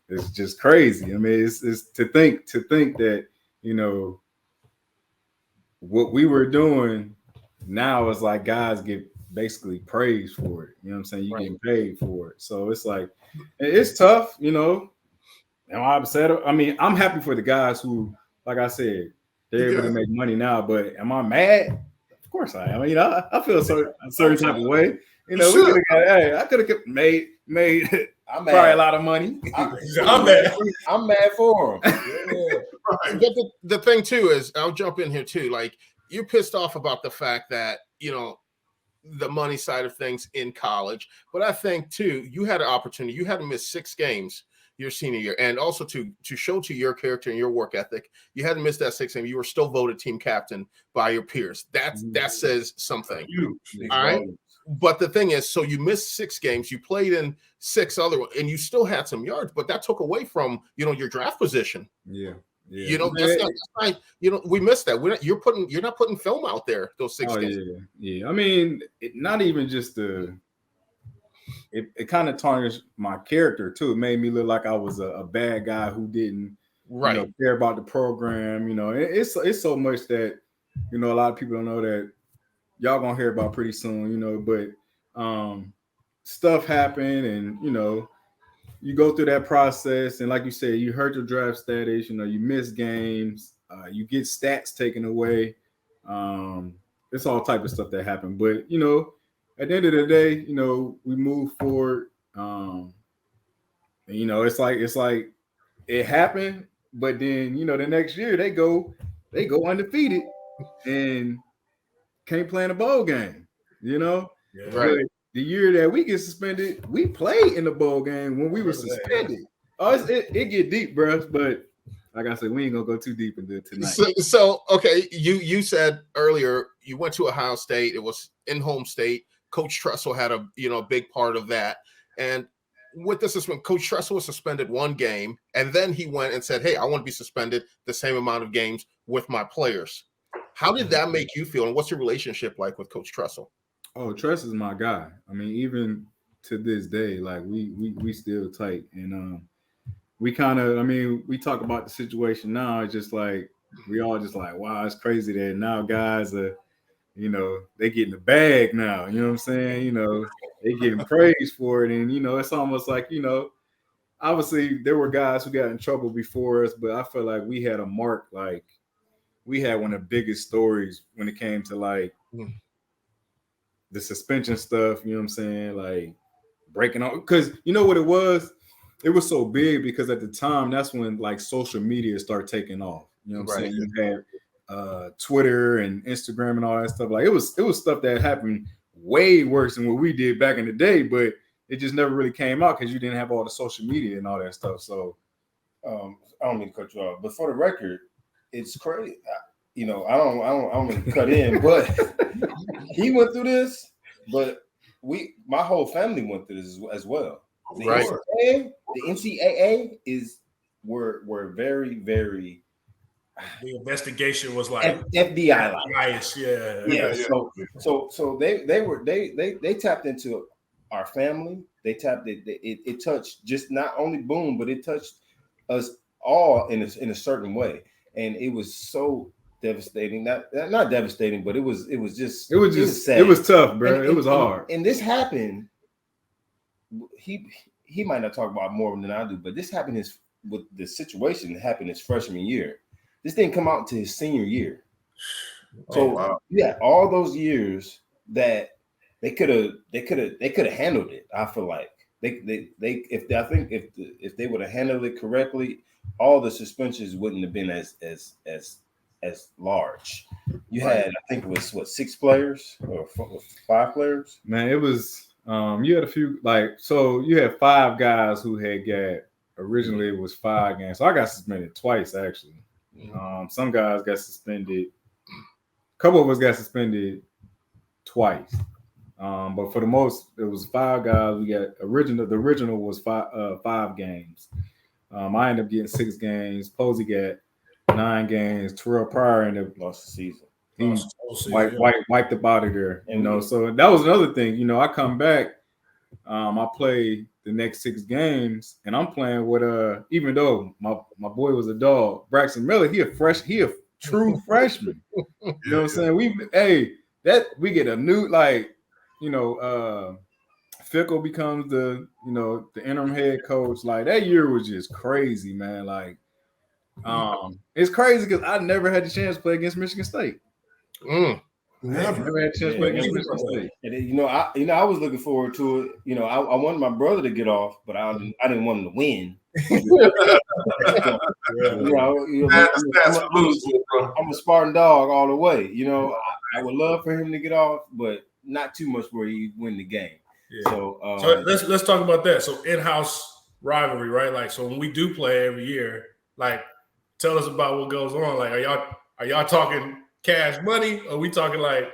it's just crazy. I mean, it's to think that, you know, what we were doing now is like guys get basically praised for it. You know what I'm saying? You getting paid for it. So it's like, it's tough, you know. Am I upset? I mean, I'm happy for the guys who, like I said, they're able to make money now, but am I mad? Of course I am. You know, I feel a certain type of way. You know, we could have got, hey, I could have made I'm probably mad. a lot of money. I'm mad. I'm mad for him. But the thing too is, I'll jump in here too. Like, you're pissed off about the fact that, you know, the money side of things in college. But I think too, you had an opportunity. You had to miss 6 games your senior year, and also to show to your character and your work ethic, you hadn't missed that 6 game. You were still voted team captain by your peers. That says something. All right. But the thing is, so you missed 6 games, you played in 6 other, and you still had some yards, but that took away from, you know, your draft position. Yeah. You know, that's not, you know, we missed that. You're not putting film out there those 6 games. Yeah. I mean, not even just it kind of tarnished my character too. It made me look like I was a bad guy who didn't you know, care about the program. You know, it's so much that, you know, a lot of people don't know that y'all gonna hear about pretty soon, you know, but stuff happened, and, you know, you go through that process, and like you said, you hurt your draft status, you know, you miss games, you get stats taken away. It's all type of stuff that happened. But, you know, at the end of the day, you know, we move forward. And, you know, it's like it happened, but then, you know, the next year they go undefeated and can't play in a bowl game, you know. But the year that we get suspended, we played in the bowl game when we were suspended. Oh, it get deep, bro. But like I said, we ain't gonna go too deep into it tonight. So okay, you said earlier you went to Ohio State. It was in home state. Coach Tressel had a big part of that. And with this is when Coach Tressel was suspended 1 game, and then he went and said, "Hey, I want to be suspended the same amount of games with my players." How did that make you feel, and what's your relationship like with Coach Tressel? Oh, Tress is my guy. I mean, even to this day, like we still tight, and we kind of, I mean, we talk about the situation now. It's just like we all just like, wow, it's crazy that now guys are, you know, they getting the bag now. You know what I'm saying? You know, they getting praised for it, and, you know, it's almost like, you know, obviously there were guys who got in trouble before us, but I feel like we had a mark. Like, we had one of the biggest stories when it came to like the suspension stuff, you know what I'm saying? Like breaking on, because you know what it was? It was so big because at the time, that's when like social media started taking off. You know what I'm saying? You had Twitter and Instagram and all that stuff. Like it was stuff that happened way worse than what we did back in the day, but it just never really came out because you didn't have all the social media and all that stuff. So I don't mean to cut you off, but for the record, it's crazy. You know, I don't mean to cut in, but he went through this, but my whole family went through this as well. The NCAA were very, very. The investigation was like FBI like. Nice, yeah. So they tapped into our family. They tapped it. It touched just not only Boone, but it touched us all in a certain way, and it was so devastating. Not devastating, but it was sad. It was tough, bro. It was hard. And this happened. He might not talk about more than I do, but this happened with the situation that happened his freshman year. This didn't come out until his senior year. So yeah, all those years that they could have handled it. I feel like if they would have handled it correctly, all the suspensions wouldn't have been as large. You had, I think it was 6 players or 5 players. Man, it was you had a few, like, so you had 5 guys who had got, originally it was 5 games. So I got suspended twice actually. Some guys got suspended. A couple of us got suspended twice. But for the most, it was 5 guys. We got the original was 5 games. I ended up getting 6 games. Posey got 9 games. Terrell Pryor ended up lost the season. He wiped up out of there, you know. So that was another thing. You know, I come back, I play the next 6 games, and I'm playing with even though my boy was a dog, Braxton Miller, he a true freshman. You know what I'm saying? We get a new, like, you know, Fickle becomes the interim head coach. Like, that year was just crazy, man. Like, it's crazy because I never had the chance to play against Michigan State. Never had a chance to play against Michigan State. And I was looking forward to it. You know, I wanted my brother to get off, but I didn't want him to win. I'm a Spartan dog all the way. You know, I would love for him to get off, but not too much where he win the game. Yeah. So let's talk about that. So in-house rivalry, right? Like, so when we do play every year, like, tell us about what goes on. Like, are y'all talking cash money, or we talking like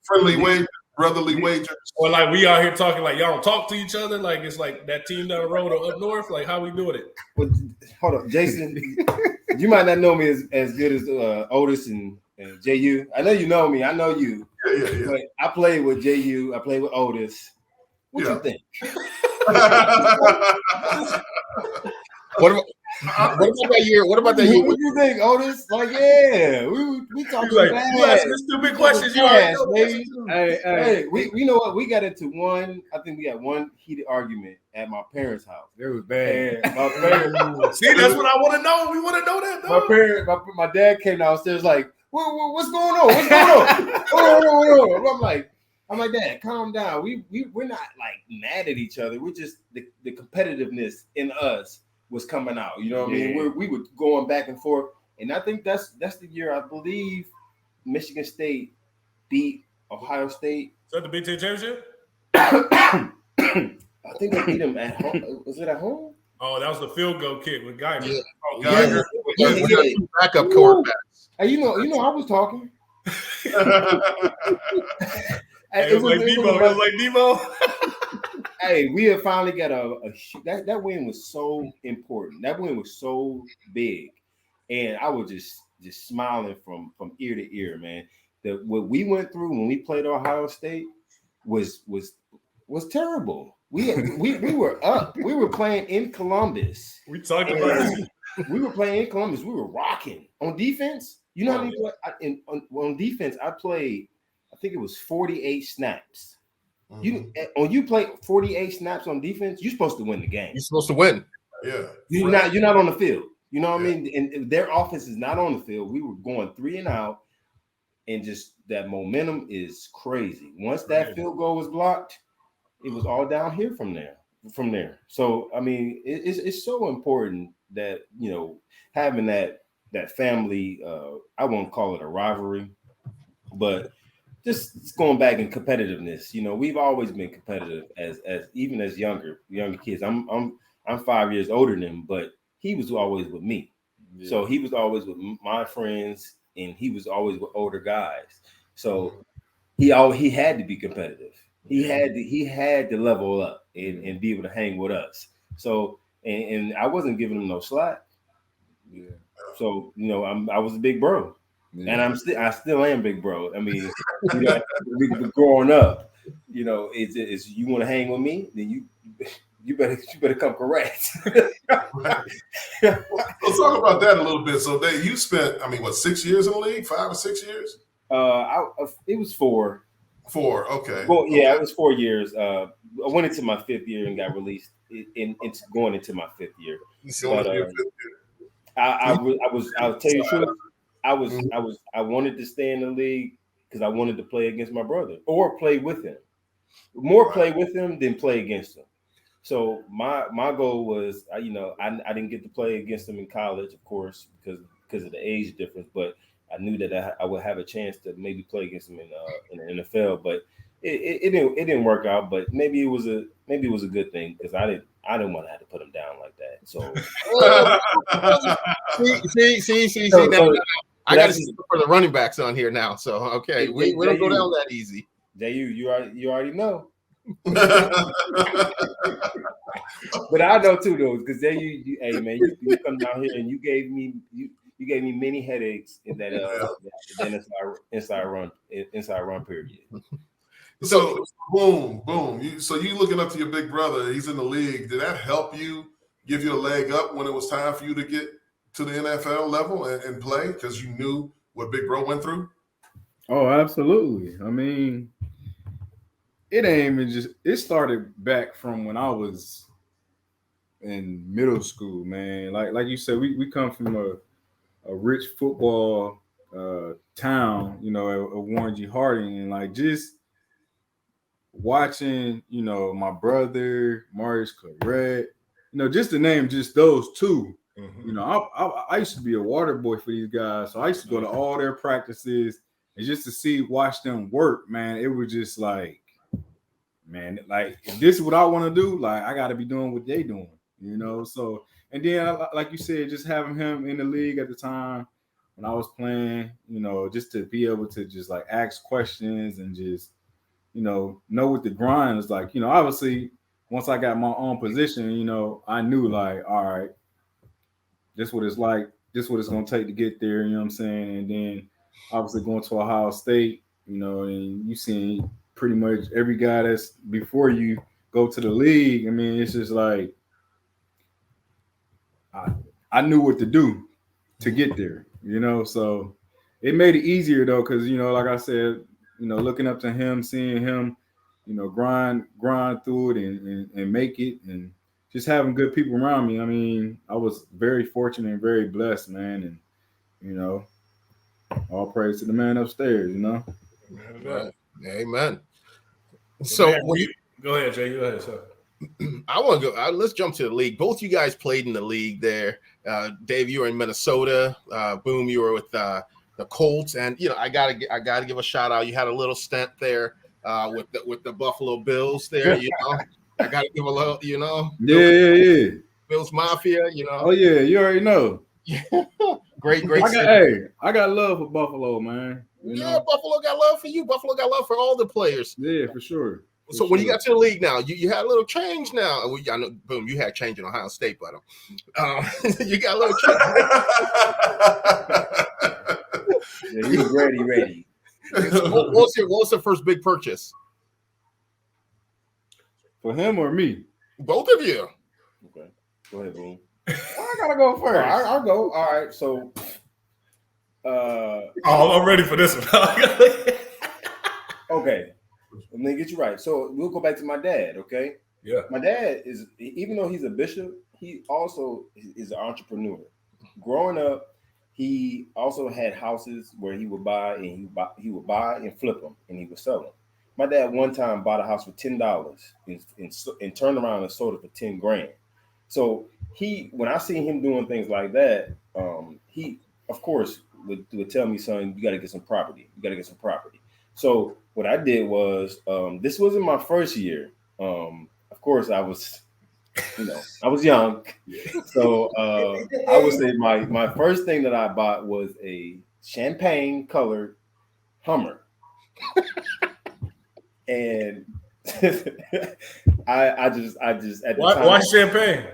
friendly wage, brotherly wagers, or like we out here talking like y'all don't talk to each other, like it's like that team down the road or up north? Like, how we doing it? Well, hold up, Jason. You might not know me as good as Otis and Jehuu. I know you know me. I know you. Yeah. But I played with Jehuu. I played with Otis. What you think? What about that year? What about that year? What do you think, Otis? Like, yeah, we talking like, fast. you asking stupid questions. You Fast, already know. Hey, we know what? We got into one. I think we had one heated argument at my parents' house. It was bad. And my parents, See, that's what I want to know. We want to know that. Though. My dad came downstairs like, what's going on? What's going on? Hold on. I'm like, Dad, calm down. We're not like mad at each other. We're just the competitiveness in us was coming out. You know what I mean? We were going back and forth. And I think that's the year I believe Michigan State beat Ohio State. Is that the Big Ten championship? I think they beat them at home. Was it at home? Oh, that was the field goal kick with Geiger. Yeah. Geiger. Backup quarterbacks. Hey, you know, I was talking. It was like Debo. Hey, we have finally got that win was so important. That win was so big, and I was just smiling from ear to ear, man. What we went through when we played Ohio State was terrible. We were up. We were playing in Columbus. We talked about it. We were playing in Columbus. We were rocking on defense. You know how many on defense I played? I think it was 48 snaps. When you play 48 snaps on defense, you're supposed to win the game. You're supposed to win. Yeah. You're not on the field. You know what I mean? And their offense is not on the field. We were going 3 and out, and just that momentum is crazy. Once that field goal was blocked, it was all down here from there. So I mean, it's so important that, you know, having that family. I won't call it a rivalry, but just going back in competitiveness. You know, we've always been competitive as even as younger kids. I'm 5 years older than him, but he was always with me. Yeah. So he was always with my friends, and he was always with older guys. So he had to be competitive. He had to level up and be able to hang with us. So and I wasn't giving him no slack. Yeah. So, you know, I was a big bro. Yeah. And I still am big bro. I mean, you know, growing up, you know, it's you want to hang with me, then you better come correct. Let's talk about that a little bit. So you spent, 6 years in the league? 5 or 6 years? It was 4. 4, okay. Well, yeah, it was 4 years. I went into my 5th year and got released into going into my 5th year. But, I'll tell you the truth. I wanted to stay in the league because I wanted to play against my brother or play with him. More play with him than play against him. So my goal was, I didn't get to play against him in college, of course, because of the age difference. But I knew that I would have a chance to maybe play against him in the NFL. But it didn't work out, but maybe it was a good thing because I didn't want to have to put him down like that. So see. Now, I got to see for the running backs on here now. So okay, we don't go down that easy. Jehuu, you already know. But I know too though, because then you you come down here and you gave me many headaches in that inside run period. So boom. You looking up to your big brother? He's in the league. Did that help you, give you a leg up when it was time for you to get to the NFL level and play because you knew what Big Bro went through? Oh, absolutely. I mean, it ain't even just. It started back from when I was in middle school, man. Like you said, we come from a rich football town, you know, at Warren G. Harding, and like just watching, you know, my brother, Marius Claret, you know, just to name just those two. You know, I used to be a water boy for these guys, so I used to go to all their practices and just to watch them work, man. It was just like, man, like if this is what I want to do, like I got to be doing what they doing, you know. So, and then like you said, just having him in the league at the time when I was playing, you know, just to be able to just like ask questions and just, you know what the grind is like. You know, obviously once I got my own position, you know, I knew like, all right, this what it's like, this what it's gonna take to get there, you know what I'm saying? And then obviously going to Ohio State, you know, and you seen pretty much every guy that's before you go to the league. I mean, it's just like I knew what to do to get there, you know. So it made it easier though, because you know, like I said, you know, looking up to him, seeing him, you know, grind through it and make it, and just having good people around me. I mean, I was very fortunate and very blessed, man. And, you know, all praise to the man upstairs, you know. Amen. So go ahead, Jay. Go ahead, sir. I want to go. Let's jump to the league. Both you guys played in the league there. Dave, you were in Minnesota. Boom, you were with the Colts. And, you know, I gotta give a shout out. You had a little stint there with the Buffalo Bills there, you know. I got to give a little, you know. Yeah. Bills Mafia, you know. Oh, yeah, you already know. Great. I got love for Buffalo, man. You know? Buffalo got love for you. Buffalo got love for all the players. Yeah, for sure. So when you got to the league now, you had a little change now. I know, boom, you had change in Ohio State, but you got a little change. Yeah, he was ready. So what was the first big purchase? For him or me? Both of you. Okay. Go ahead, Boom. I gotta go first. I'll go. All right. So I'm ready for this one. Okay. Let me get you right. So we'll go back to my dad, okay? Yeah. My dad is, even though he's a bishop, he also is an entrepreneur. Growing up, he also had houses where he would buy and flip them and he would sell them. My dad one time bought a house for $10 and turned around and sold it for $10,000. So when I see him doing things like that, he of course would tell me, son, you got to get some property. So what I did was, this wasn't my first year. Of course, I was young. So I would say my first thing that I bought was a champagne colored Hummer. And I just at the time. Why champagne?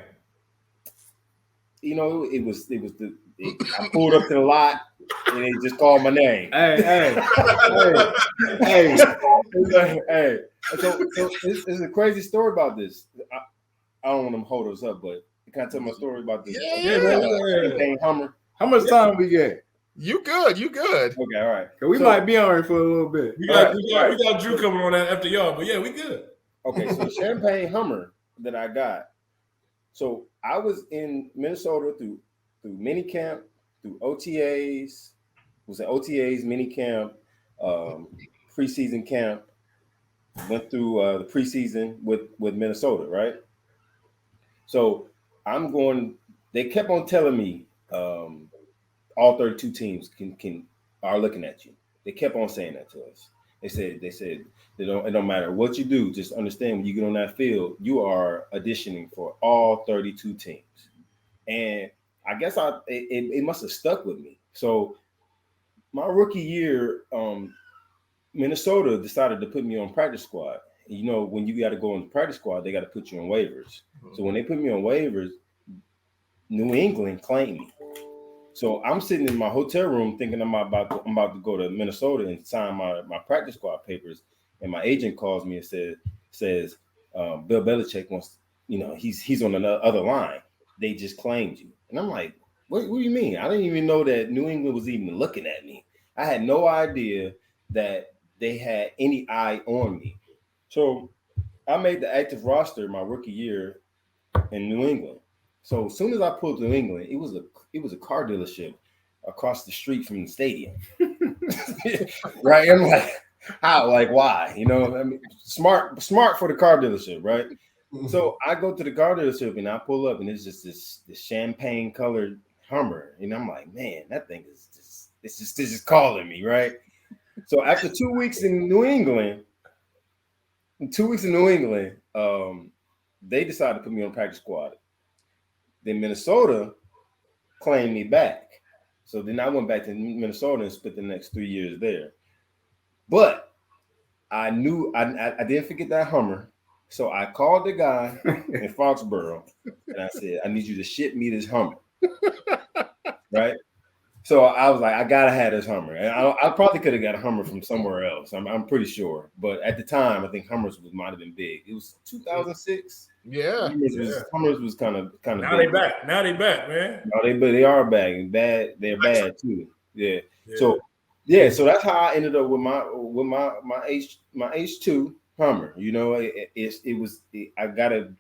You know, I pulled up to the lot and they just called my name. Hey. So it's a crazy story about this. I don't want to hold us up, but can I tell my story about this? Yeah. Hummer. How much time we get? You good. Okay, all right. We might be on it for a little bit. We got Drew coming on that after y'all, but yeah, we good. Okay, so champagne Hummer that I got. So I was in Minnesota through mini camp, through OTAs, mini camp, preseason camp. Went through the preseason with Minnesota, right? So I'm going. They kept on telling me all 32 teams are looking at you. They kept on saying that to us, They said it don't matter what you do, just understand when you get on that field, you are auditioning for all 32 teams. And I guess it must have stuck with me. So my rookie year, Minnesota decided to put me on practice squad. You know, when you got to go on the practice squad, they got to put you on waivers. So when they put me on waivers, New England claimed me. So I'm sitting in my hotel room thinking I'm about to go to Minnesota and sign my practice squad papers. And my agent calls me and says Bill Belichick wants, you know, he's on the other line. They just claimed you. And I'm like, what do you mean? I didn't even know that New England was even looking at me. I had no idea that they had any eye on me. So I made the active roster my rookie year in New England. So as soon as I pulled to New England, it was a car dealership across the street from the stadium. Right? I'm like, how? Like, why? You know, I mean, smart for the car dealership, right? So I go to the car dealership and I pull up and it's just this champagne colored Hummer. And I'm like, man, that thing is just calling me, right? So after 2 weeks in New England, they decided to put me on practice squad. Then Minnesota claimed me back. So then I went back to Minnesota and spent the next 3 years there. But I knew I didn't forget that Hummer. So I called the guy in Foxborough and I said, I need you to ship me this Hummer. Right? So I was like, I gotta have this Hummer. And I probably could have got a Hummer from somewhere else. I'm pretty sure. But at the time, I think Hummers might have been big. It was 2006. Yeah. Hummers was kind of Now big. Now they back, man. No, they are back and bad. They're bad too. Yeah. So that's how I ended up with my H2 Hummer. You know, I got a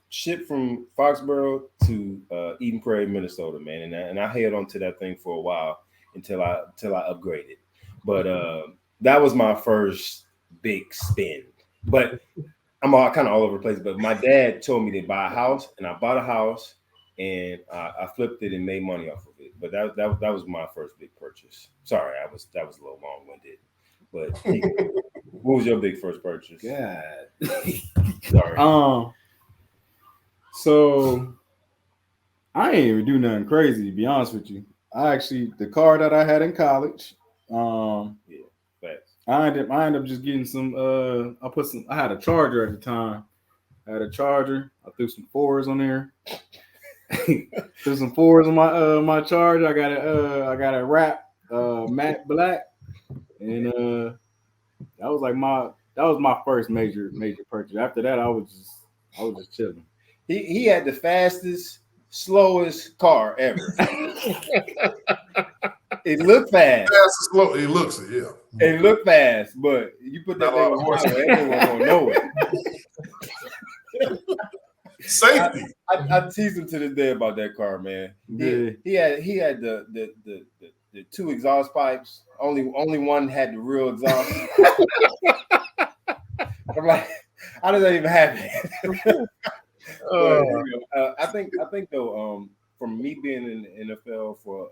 ship from Foxborough to Eden Prairie, Minnesota, man, and I held on to that thing for a while until I upgraded. But that was my first big spend. But I'm kind of all over the place. But my dad told me to buy a house, and I bought a house, and I flipped it and made money off of it. But that was my first big purchase. Sorry, that was a little long-winded. But what was your big first purchase? God. Sorry. So I ain't even do nothing crazy, to be honest with you. The car that I had in college, Facts. I ended up just getting some I had a Charger at the time. I threw some 4s on there. Threw some 4s on my Charger. I got a wrap matte black. And that was my first major purchase. After that, I was just chilling. He had the fastest, slowest car ever. It looked fast. Fast, slow. It looks it, yeah. It looked fast, but you put that thing on horseback, everyone gonna know it. Safety. I tease him to this day about that car, man. He had the 2 exhaust pipes. Only one had the real exhaust. I'm like, how does that even happen? I think though, from me being in the NFL for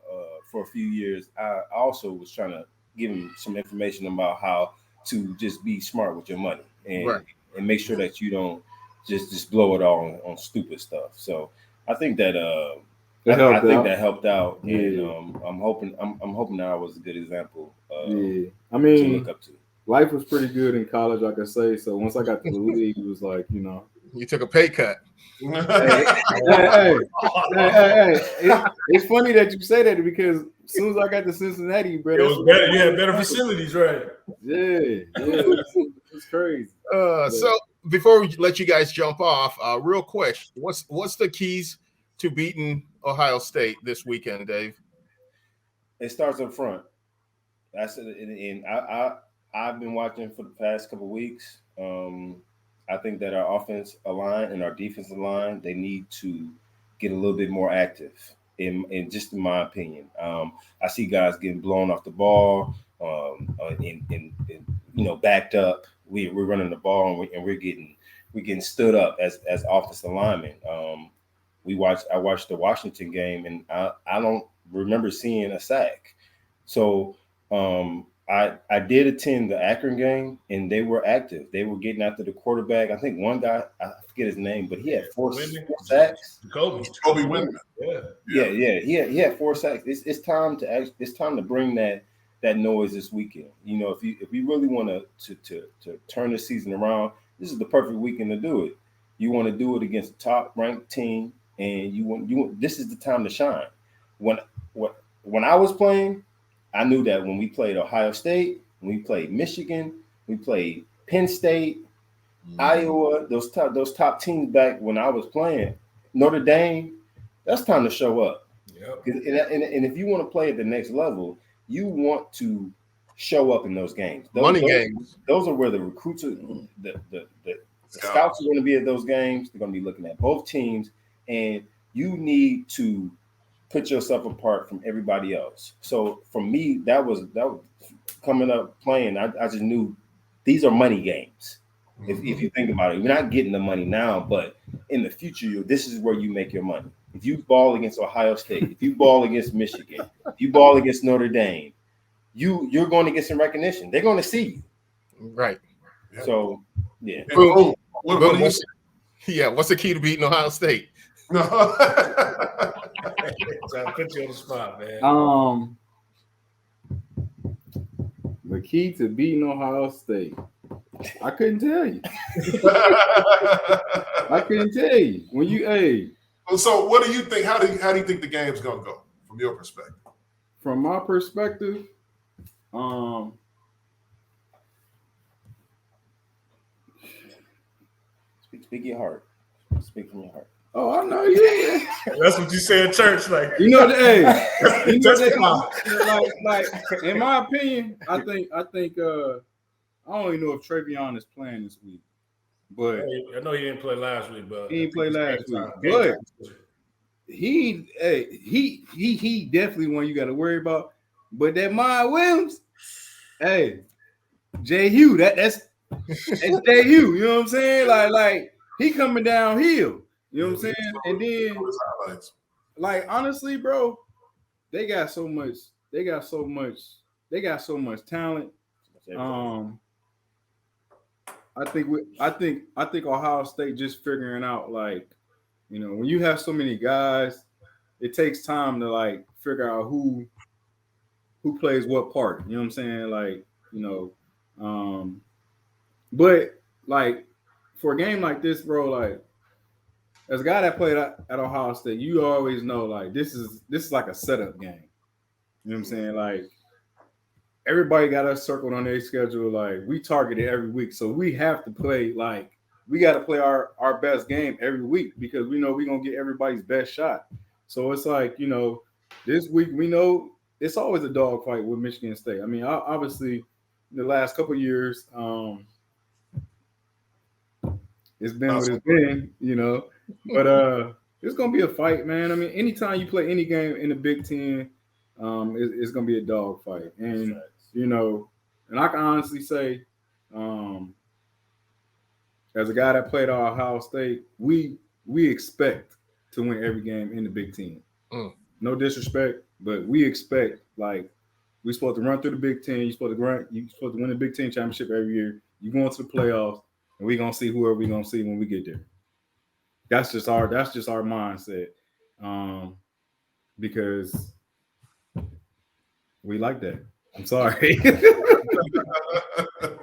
a few years, I also was trying to give him some information about how to just be smart with your money and make sure that you don't just blow it all on stupid stuff. So I think that that helped out, yeah. And I'm hoping that I was a good example. Yeah, I mean, to look up to. Life was pretty good in college, like I say. So once I got to the league, it was like, you know, you took a pay cut. Hey. It's funny that you say that because as soon as I got to Cincinnati, bro, it was better. You had better facilities, right? Yeah, it's crazy. So before we let you guys jump off, real quick, what's the keys to beating Ohio State this weekend, Dave? It starts up front. That's it, and I've been watching for the past couple of weeks. I think that our offense line and our defensive line, they need to get a little bit more active. In just in my opinion, I see guys getting blown off the ball, and backed up. We're running the ball and we're getting stood up as offensive linemen. I watched the Washington game and I don't remember seeing a sack. So I did attend the Akron game, and they were active. They were getting after the quarterback. I think one guy, I forget his name, but he had four sacks. Kobe Windman. Yeah. He had 4 sacks. It's time to bring that noise this weekend. You know, if we really want to turn the season around, this is the perfect weekend to do it. You want to do it against a top ranked team, and you want this is the time to shine. When I was playing, I knew that when we played Ohio State, when we played Michigan, we played Penn State, Iowa, those top teams back when I was playing, Notre Dame, that's time to show up. Yep. And if you want to play at the next level, you want to show up in those games. Games. Those are where the recruits, the scouts are going to be at those games. They're going to be looking at both teams, and you need to put yourself apart from everybody else. So for me, that was coming up playing. I just knew these are money games. If you think about it, you're not getting the money now, but in the future, this is where you make your money. If you ball against Ohio State, if you ball against Michigan, if you ball against Notre Dame, you're going to get some recognition. They're going to see you. Right. So, yeah. What do you say? Yeah, what's the key to beating Ohio State? Trying to put you on the spot, man. The key to beating Ohio State. I couldn't tell you. I couldn't tell you. When you So what do you think? How do you think the game's gonna go from your perspective? From my perspective, speak your heart. Speak from your heart. Oh, I know, yeah. That's what you say in church, like you know, like in my opinion, I think I don't even know if Travion is playing this week, but I know he didn't play last week, but he didn't play last week. But he definitely one you got to worry about. But that Maya Williams, Jehuu, that's Jehuu. You know what I'm saying? Like he coming downhill. You know what I'm saying? And then, like honestly, bro, they got so much talent. I think Ohio State just figuring out, like, you know, when you have so many guys, it takes time to like figure out who plays what part. You know what I'm saying? Like, you know, but like for a game like this, bro, like as a guy that played at Ohio State, you always know like this is like a setup game. You know what I'm saying? Like everybody got us circled on their schedule. Like we target it every week. So we have to play, like we got to play our best game every week because we know we're going to get everybody's best shot. So it's like, you know, this week we know it's always a dogfight with Michigan State. I mean, obviously the last couple of years, it's been what it's been, you know, but it's going to be a fight, man. I mean, anytime you play any game in the Big Ten, it's going to be a dogfight. And, you know, and I can honestly say, as a guy that played at Ohio State, we expect to win every game in the Big Ten. No disrespect, but we expect, like, we're supposed to run through the Big Ten. You're supposed to win the Big Ten championship every year. You're going to the playoffs, and we're gonna see whoever we're gonna see when we get there. That's just our mindset, because we like that. I'm sorry.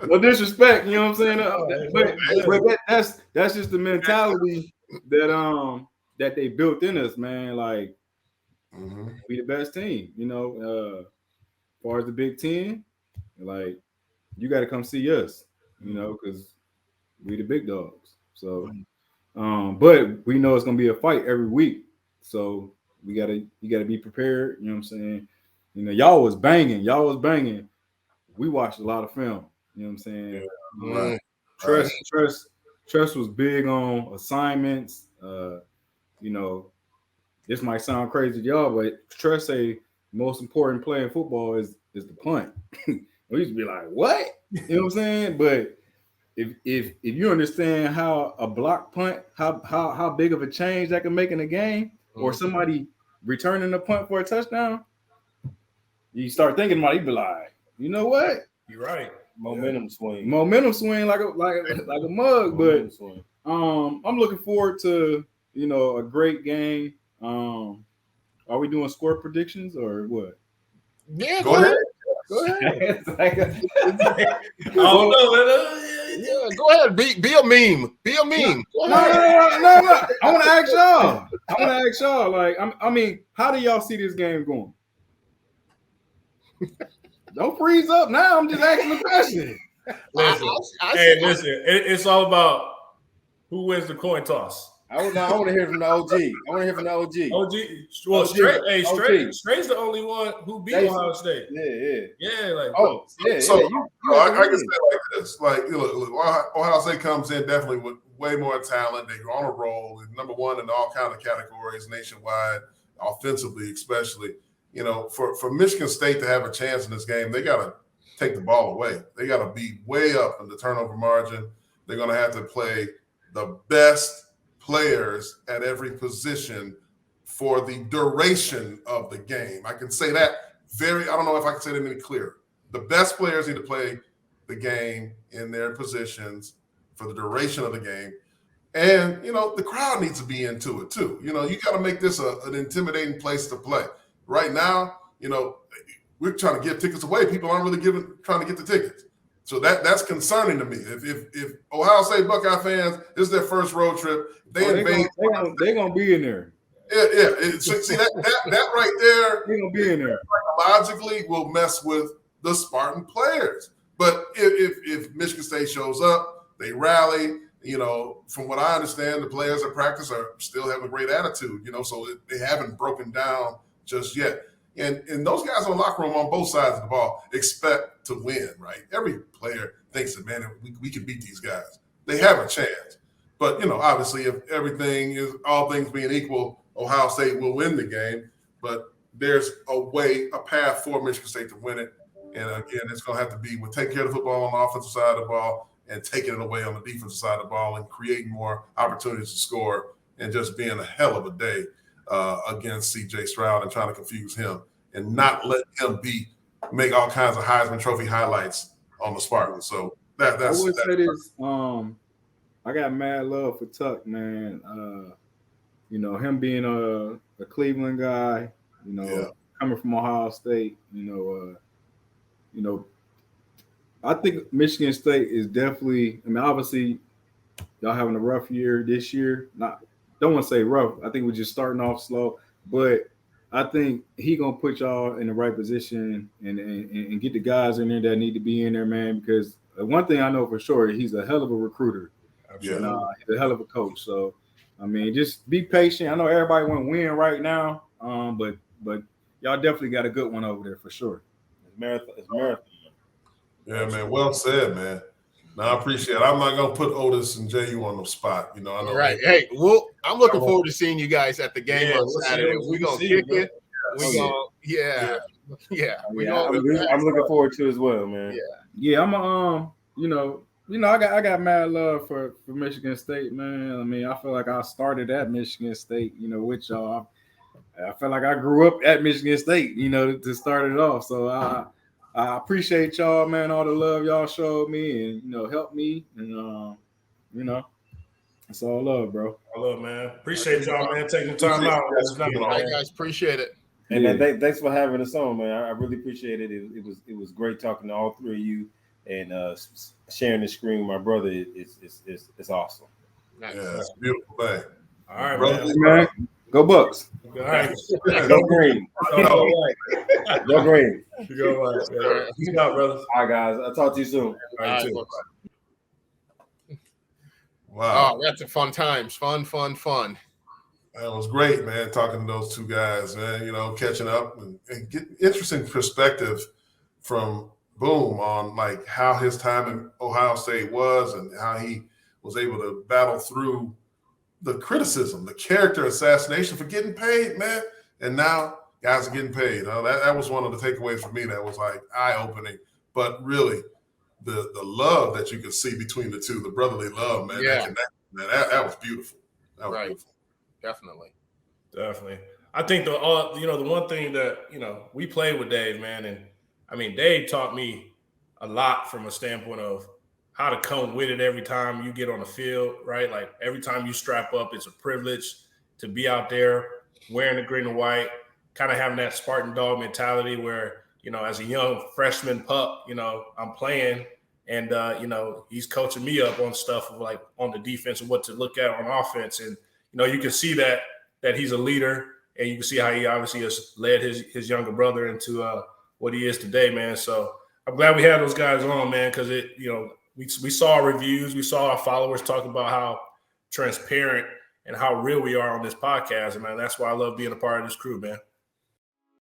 No disrespect, you know what I'm saying? But that's just the mentality that they built in us, man. Like we the best team, you know. As far as the Big Ten, like you got to come see us, you know, because we the big dogs. So, but we know it's gonna be a fight every week, so you gotta be prepared. You know what I'm saying? You know, y'all was banging. We watched a lot of film. You know what I'm saying? Yeah. Tress was big on assignments. You know, this might sound crazy to y'all, but Tress say most important play in football is the punt. We used to be like, what? You know what I'm saying? But if you understand how a block punt, how big of a change that can make in a game, or somebody returning a punt for a touchdown, you start thinking about it, you be like, you know what? You're right. Momentum swing. Momentum swing like a mug. But I'm looking forward to a great game. Are we doing score predictions or what? Yeah, Go ahead. Go ahead. Oh Yeah, go ahead. Be a meme. Be a meme. No. I want to ask y'all. Like, I mean, how do y'all see this game going? Don't freeze up now. I'm just asking the question. Listen, it's all about who wins the coin toss. I want to hear from the OG. I want to hear from the OG. Well, OG. Straight's the only one who beat Ohio State. Yeah. Like So I can say like this: like, look, Ohio State comes in definitely with way more talent. They're on a roll. They're number one in all kind of categories nationwide, offensively especially. For Michigan State to have a chance in this game, they got to take the ball away. They got to be way up in the turnover margin. They're going to have to play the best players at every position for the duration of the game. I can say that I don't know if I can say that any clearer. The best players need to play the game in their positions for the duration of the game. And, the crowd needs to be into it too. You got to make this an intimidating place to play. Right now, we're trying to give tickets away. People aren't really trying to get the tickets. So that's concerning to me. If Ohio State Buckeye fans, this is their first road trip, they're gonna be in there. Yeah. See that right there, they're gonna be in there. Logically will mess with the Spartan players. But if Michigan State shows up, they rally. From what I understand, the players at practice are still having a great attitude. So they haven't broken down just yet. And those guys in the locker room on both sides of the ball expect to win, right? Every player thinks that, man, we can beat these guys. They have a chance. But, obviously, if all things being equal, Ohio State will win the game. But there's a path for Michigan State to win it. And, again, it's going to have to be with taking care of the football on the offensive side of the ball and taking it away on the defensive side of the ball and creating more opportunities to score and just being a hell of a day against C.J. Stroud and trying to confuse him and not let him make all kinds of Heisman Trophy highlights on the Spartans. So that's. I would say this. I got mad love for Tuck, man. Him being a Cleveland guy, coming from Ohio State, I think Michigan State is definitely. I mean, obviously, y'all having a rough year this year. Don't want to say rough. I think we're just starting off slow, but I think he gonna put y'all in the right position and get the guys in there that need to be in there, man. Because one thing I know for sure, he's a hell of a recruiter. Yeah. And, he's a hell of a coach. So I mean, just be patient. I know everybody want to win right now, but y'all definitely got a good one over there for sure. It's marathon. Yeah, man. Well said, man. No, I appreciate it. I'm not gonna put Otis and Jehuu on the spot. I know. Right. Hey, I'm looking forward to seeing you guys at the game on Saturday. We're gonna kick it. I'm looking forward to it as well, man. Yeah. I'm I got mad love for Michigan State, man. I mean, I feel like I started at Michigan State, with y'all. I feel like I grew up at Michigan State, to start it off. So I appreciate y'all, man, all the love y'all showed me and, helped me. And, it's all love, bro. I love, man. Appreciate y'all, man, taking time out. All right, guys, appreciate it. And man, thanks for having us on, man. I really appreciate it. It was great talking to all three of you and sharing the screen with my brother. It's awesome. Nice. Yeah, it's a beautiful thing. All right, man. Go Bucks. All right. Go Green. Go Green. Go right. Peace out, brothers. All right, guys. I'll talk to you soon. All right, too. Wow. Oh, that's a fun times. Fun. That was great, man, talking to those two guys, man, catching up and getting interesting perspective from Boom on like how his time in Ohio State was and how he was able to battle through the criticism, the character assassination for getting paid, man. And now guys are getting paid. That was one of the takeaways for me that was like eye-opening. But really, the love that you could see between the two, the brotherly love, man, that connection, man, that was beautiful. That was beautiful. Definitely. I think the one thing that we played with Dave, man, and I mean, Dave taught me a lot from a standpoint of how to come with it every time you get on the field, right? Like every time you strap up, it's a privilege to be out there wearing the green and white, kind of having that Spartan dog mentality where, you know, as a young freshman pup, you know, I'm playing and, you know, he's coaching me up on stuff of like on the defense and what to look at on offense. And, you know, you can see that he's a leader and you can see how he obviously has led his younger brother into what he is today, man. So I'm glad we had those guys on, man, because it, you know, we saw reviews, we saw our followers talk about how transparent and how real we are on this podcast. And man, that's why I love being a part of this crew, man.